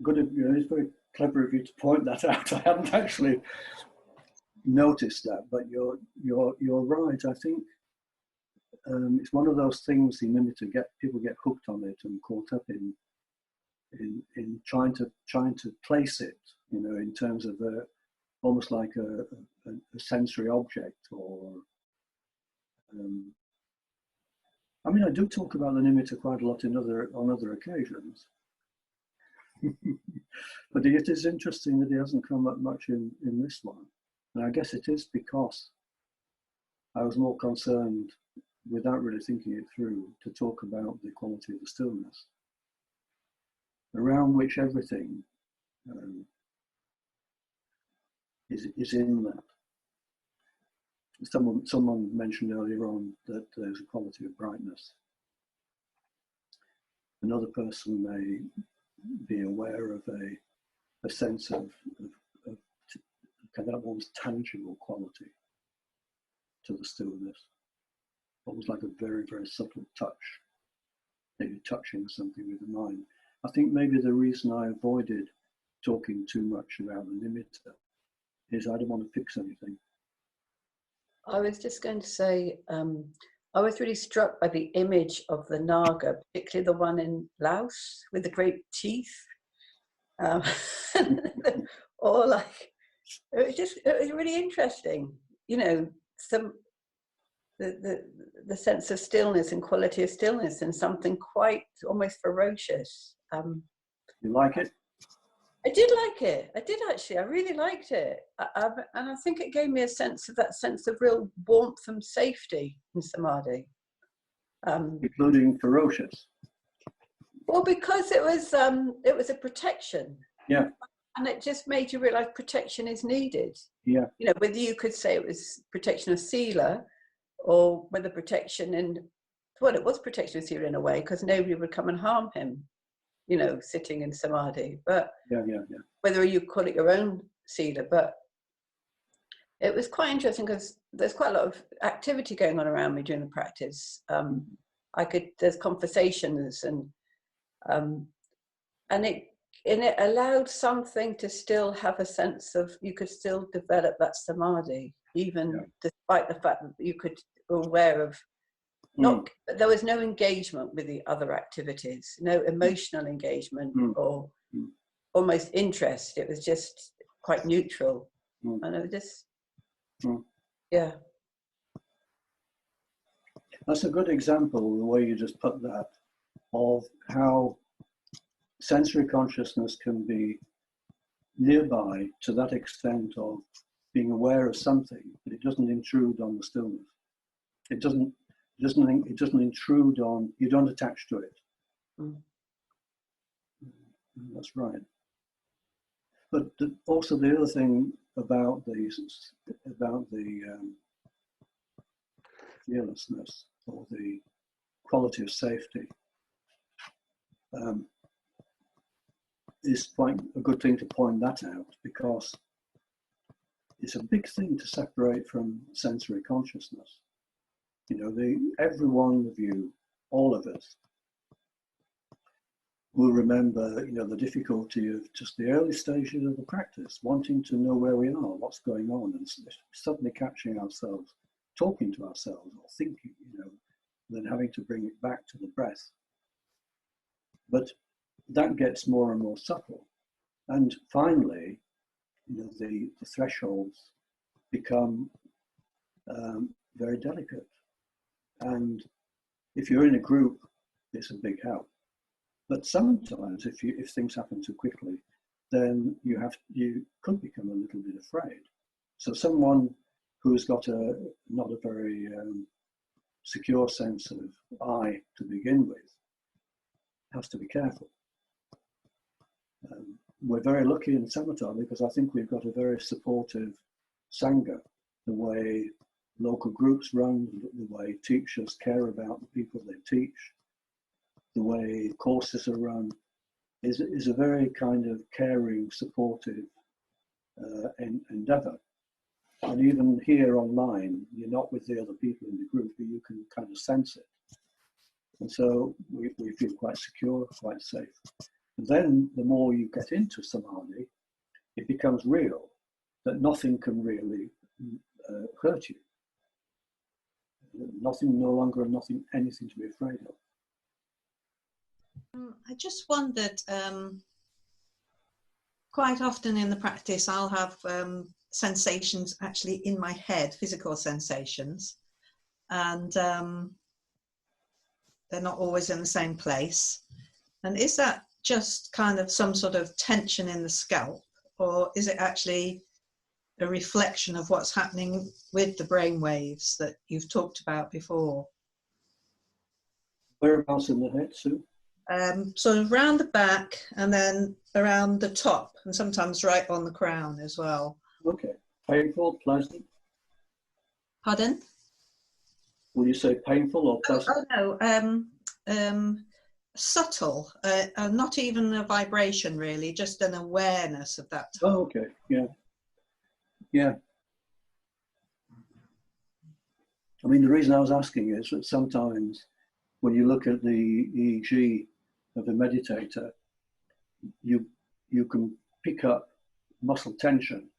Good, you know, it's very clever of you to point that out. I hadn't actually noticed that, but you're right. I think it's one of those things in nimitta, people get hooked on it and caught up in trying to place it, you know, in terms of almost like a sensory object, or I mean, I do talk about the nimitta quite a lot on other occasions. But it is interesting that it hasn't come up much in this one. And I guess it is because I was more concerned, without really thinking it through, to talk about the quality of the stillness, around which everything is in that. Someone mentioned earlier on that there's a quality of brightness. Another person may be aware of a sense of kind of almost tangible quality to the stillness, almost like a very, very subtle touch, maybe touching something with the mind. I think maybe the reason I avoided talking too much about the nimitta is I don't want to fix anything. I was just going to say, I was really struck by the image of the Naga, particularly the one in Laos with the great teeth. Or like, it was really interesting, you know, the sense of stillness and quality of stillness and something quite almost ferocious. You like it? I did like it. I did actually. I really liked it. And I think it gave me a sense of that sense of real warmth and safety in Samādhi. Including ferocious? Well, because it was a protection. Yeah. And it just made you realize protection is needed. Yeah. You know, whether you could say it was protection of Sila or whether protection well, it was protection of Sila in a way because nobody would come and harm him, you know, sitting in Samādhi. But whether you call it your own Sila, but it was quite interesting because there's quite a lot of activity going on around me during the practice. There's conversations and it allowed something to still have a sense of, you could still develop that Samādhi, even despite the fact that you could be aware of, there was no engagement with the other activities, no emotional engagement or almost interest. It was just quite neutral. And it was just, yeah. That's a good example, the way you just put that, of how sensory consciousness can be nearby to that extent of being aware of something, but it doesn't intrude on the stillness. It doesn't intrude on, you don't attach to it. That's right. But also the other thing about the fearlessness or the quality of safety is quite a good thing to point that out, because it's a big thing to separate from sensory consciousness. You know, every one of you, all of us, will remember, you know, the difficulty of just the early stages of the practice, wanting to know where we are, what's going on, and suddenly catching ourselves, talking to ourselves or thinking, you know, then having to bring it back to the breath. But that gets more and more subtle. And finally, you know, the thresholds become very delicate. And if you're in a group, it's a big help. But sometimes, if things happen too quickly, then you could become a little bit afraid. So someone who's got not a very secure sense of I to begin with has to be careful. We're very lucky in Samādhi because I think we've got a very supportive Sangha. The way local groups run, the way teachers care about the people they teach, the way courses are run, is a very kind of caring, supportive endeavour. And even here online, you're not with the other people in the group, but you can kind of sense it. And so we feel quite secure, quite safe. And then the more you get into Samādhi, it becomes real, that nothing can really hurt you. Nothing, no longer, anything to be afraid of. I just wondered, quite often in the practice, I'll have sensations actually in my head, physical sensations, and they're not always in the same place. And is that just kind of some sort of tension in the scalp, or is it actually a reflection of what's happening with the brain waves that you've talked about before? Whereabouts in the head, Sue? Sort of round the back and then around the top, and sometimes right on the crown as well. Okay. Painful, pleasant? Pardon? Would you say painful or pleasant? Oh no, subtle, not even a vibration really, just an awareness of that type. Oh, okay, yeah. Yeah. I mean, the reason I was asking is that sometimes when you look at the EEG of a meditator, you can pick up muscle tension,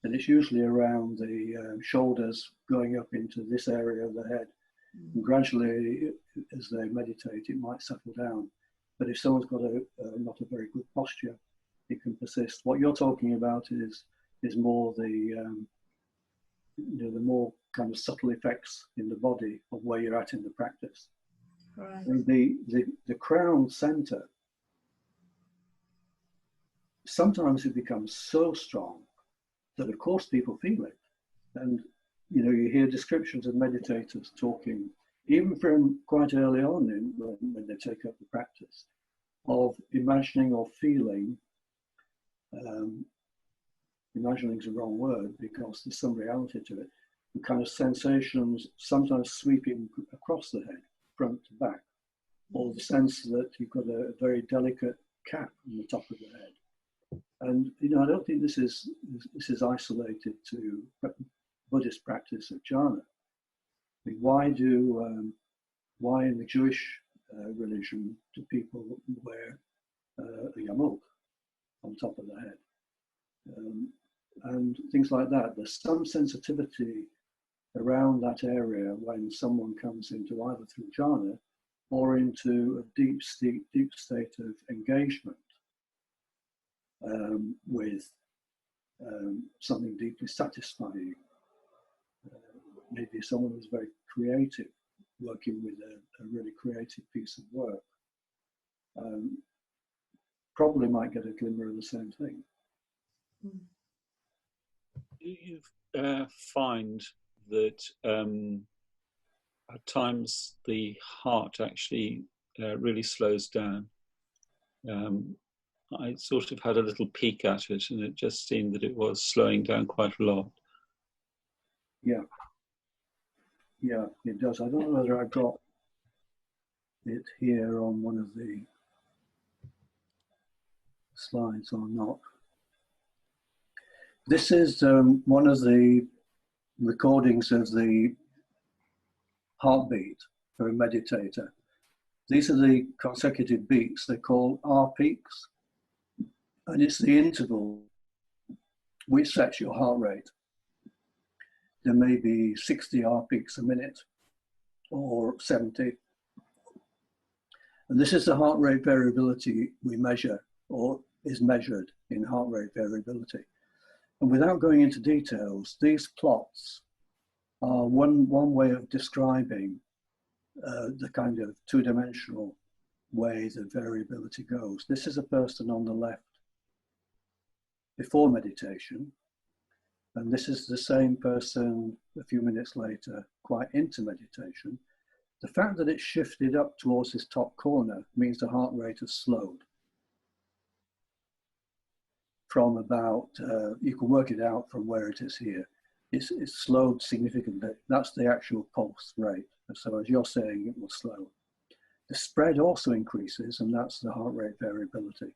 and it's usually around the shoulders going up into this area of the head. And gradually, as they meditate, it might settle down. But if someone's got not a very good posture, it can persist. What you're talking about is more the the more kind of subtle effects in the body of where you're at in the practice. Right. And the crown center, sometimes it becomes so strong that of course people feel it. And you hear descriptions of meditators talking, even from quite early on when they take up the practice, of imagining or feeling. Imagining is a wrong word because there's some reality to it. The kind of sensations sometimes sweeping across the head, front to back, or the sense that you've got a very delicate cap on the top of the head. And I don't think this is isolated to Buddhist practice of jhana. I mean, why in the Jewish religion do people wear a yarmulke on top of the head? And things like that. There's some sensitivity around that area when someone comes into either through jhana or into a deep state of engagement with something deeply satisfying. Maybe someone who's very creative, working with a really creative piece of work, probably might get a glimmer of the same thing. Do you find that at times the heart actually really slows down? I sort of had a little peek at it, and it just seemed that it was slowing down quite a lot. Yeah, it does. I don't know whether I've got it here on one of the slides or not. This is one of the recordings of the heartbeat for a meditator. These are the consecutive beats. They're called R peaks. And it's the interval which sets your heart rate. There may be 60 R peaks a minute or 70. And this is the heart rate variability we measure, or is measured in heart rate variability. And without going into details, these plots are one way of describing the kind of two-dimensional way that variability goes. This is a person on the left before meditation, and this is the same person a few minutes later, quite into meditation. The fact that it's shifted up towards this top corner means the heart rate has slowed from about, you can work it out from where it is here. It's slowed significantly. That's the actual pulse rate. So as you're saying, it will slow. The spread also increases, and that's the heart rate variability.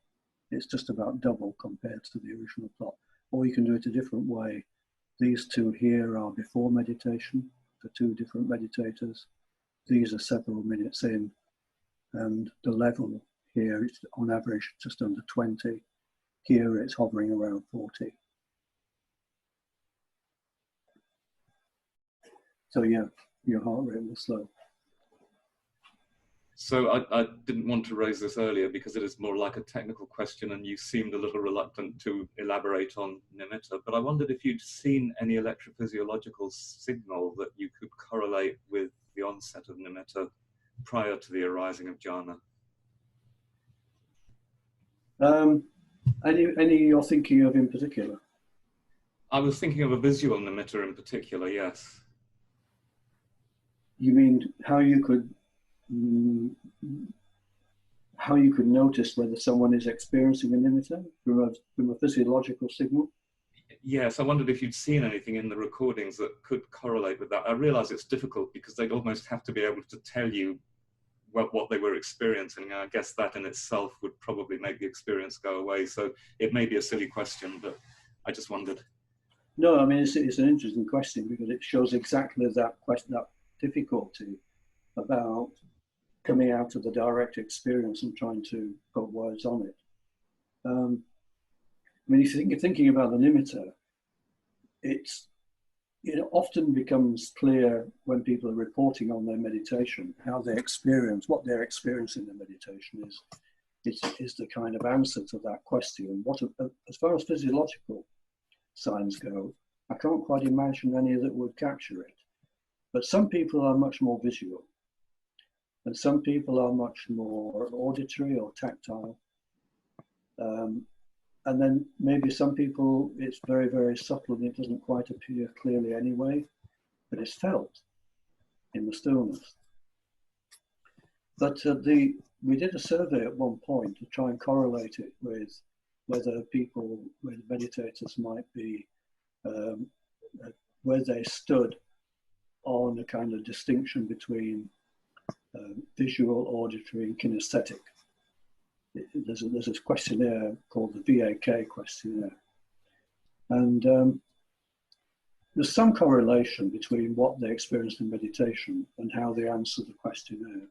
It's just about double compared to the original plot. Or you can do it a different way. These two here are before meditation for two different meditators. These are several minutes in, and the level here is on average just under 20. Here it's hovering around 40. So yeah, your heart rate will slow. So I didn't want to raise this earlier because it is more like a technical question, and you seemed a little reluctant to elaborate on nimitta, but I wondered if you'd seen any electrophysiological signal that you could correlate with the onset of nimitta prior to the arising of jhana. Any you're thinking of in particular? I was thinking of a visual nimitta in particular, yes. You mean how you could notice whether someone is experiencing a nimitta from a physiological signal? Yes, I wondered if you'd seen anything in the recordings that could correlate with that. I realize it's difficult because they'd almost have to be able to tell you what they were experiencing. I guess that in itself would probably make the experience go away. So it may be a silly question, but I just wondered. No, I mean, it's an interesting question because it shows exactly that question, that difficulty about coming out of the direct experience and trying to put words on it. I mean, if you're thinking about the nimitta, it's it often becomes clear when people are reporting on their meditation how they experience, what they're experiencing in their meditation is the kind of answer to that question. What, as far as physiological signs go, I can't quite imagine any that would capture it. But some people are much more visual, and some people are much more auditory or tactile. And then maybe some people, it's very, very subtle and it doesn't quite appear clearly anyway, but it's felt in the stillness. But we did a survey at one point to try and correlate it with whether people, whether meditators might be, where they stood on a kind of distinction between visual, auditory, and kinesthetic. There's a questionnaire called the VAK questionnaire. And there's some correlation between what they experienced in meditation and how they answer the questionnaire.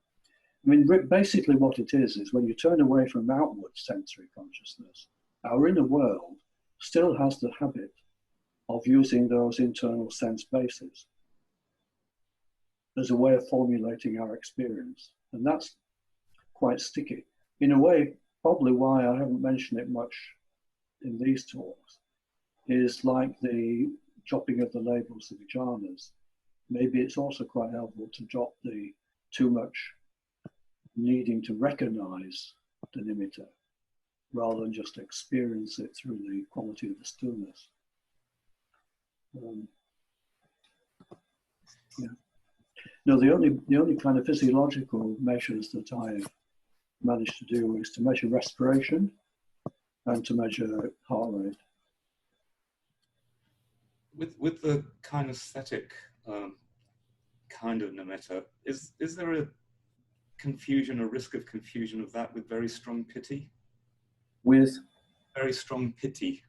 I mean, basically what it is when you turn away from outward sensory consciousness, our inner world still has the habit of using those internal sense bases as a way of formulating our experience. And that's quite sticky. In a way, probably why I haven't mentioned it much in these talks is like the dropping of the labels of jhanas. Maybe it's also quite helpful to drop the too much needing to recognize the nimitta rather than just experience it through the quality of the stillness. Yeah. No, the only kind of physiological measures that I've managed to do is to measure respiration and to measure heart rate. With the kinesthetic kind of nimitta, is there a confusion, a risk of confusion of that with very strong piti? With very strong piti.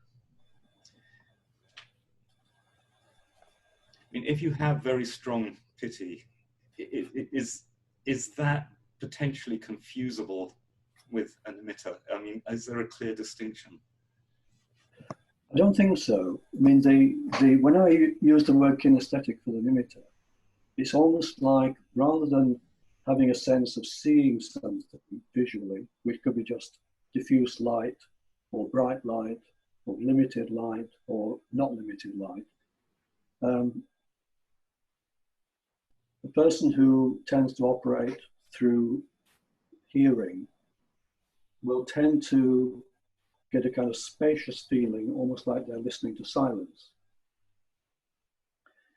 I mean, if you have very strong piti, is that potentially confusable with a nimitta? I mean, is there a clear distinction? I don't think so. I mean, when I use the word kinesthetic for the nimitta, it's almost like rather than having a sense of seeing something visually, which could be just diffuse light or bright light or limited light or not limited light, the person who tends to operate through hearing will tend to get a kind of spacious feeling, almost like they're listening to silence.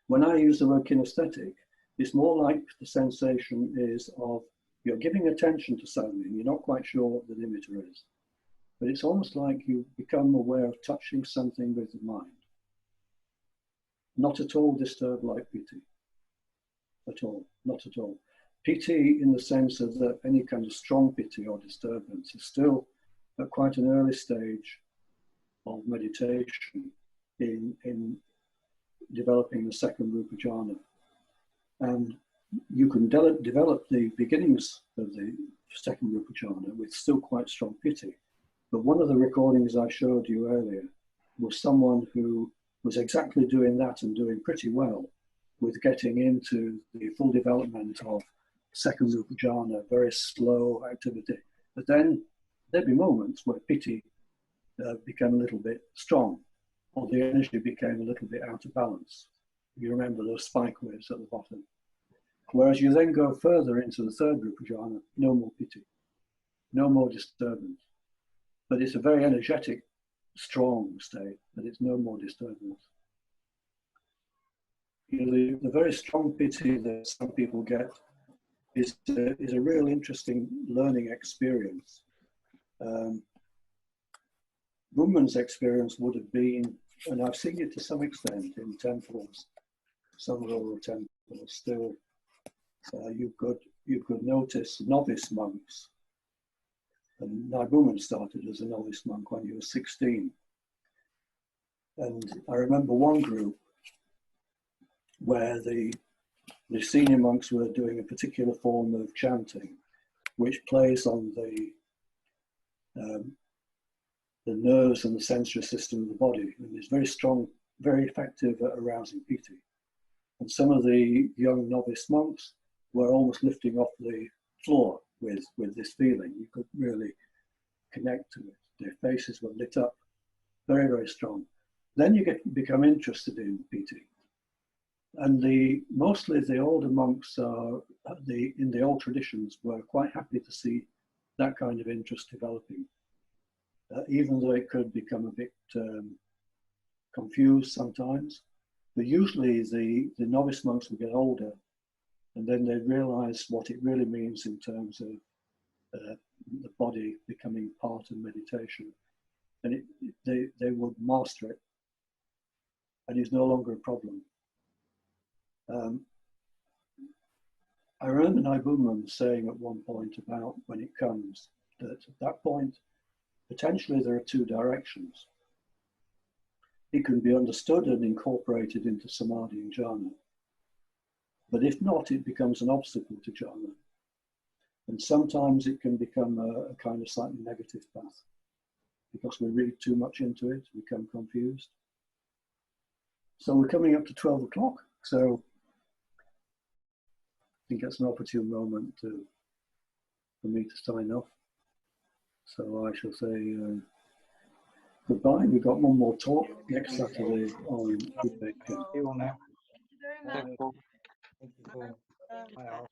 When I use the word kinesthetic, it's more like the sensation is of you're giving attention to something, you're not quite sure what the nimitta is, but it's almost like you become aware of touching something with the mind. Not at all disturbed like piti. At all, not at all. Piti, in the sense of that any kind of strong piti or disturbance, is still at quite an early stage of meditation in developing the second rupa jhana. And you can develop the beginnings of the second rupa jhana with still quite strong piti. But one of the recordings I showed you earlier was someone who was exactly doing that and doing pretty well with getting into the full development of second rupa jhana, very slow activity. But then there'd be moments where piti became a little bit strong, or the energy became a little bit out of balance. You remember those spike waves at the bottom. Whereas you then go further into the third rupa jhana, no more piti, no more disturbance. But it's a very energetic, strong state, but it's no more disturbance. You know, the very strong piti that some people get is a real interesting learning experience. Woman's experience would have been, and I've seen it to some extent in temples, some rural temples still, you could notice novice monks. And Naibuman started as a novice monk when he was 16. And I remember one group where the senior monks were doing a particular form of chanting, which plays on the nerves and the sensory system of the body, and is very strong, very effective at arousing piti. And some of the young novice monks were almost lifting off the floor with this feeling. You could really connect to it. Their faces were lit up, very, very strong. Then you become interested in PT. And mostly the older monks in the old traditions were quite happy to see that kind of interest developing, even though it could become a bit confused sometimes. But usually the novice monks would get older, and then they'd realize what it really means in terms of the body becoming part of meditation. And they would master it, and it's no longer a problem. I remember Naibuman saying at one point about when it comes, that at that point, potentially there are two directions. It can be understood and incorporated into Samādhi and jhana. But if not, it becomes an obstacle to jhana. And sometimes it can become a kind of slightly negative path, because we read too much into it, become confused. So we're coming up to 12 o'clock. So I think that's an opportune moment for me to sign off. So I shall say goodbye. We've got one more talk next Saturday on Buddhist Factors. Thank you very much.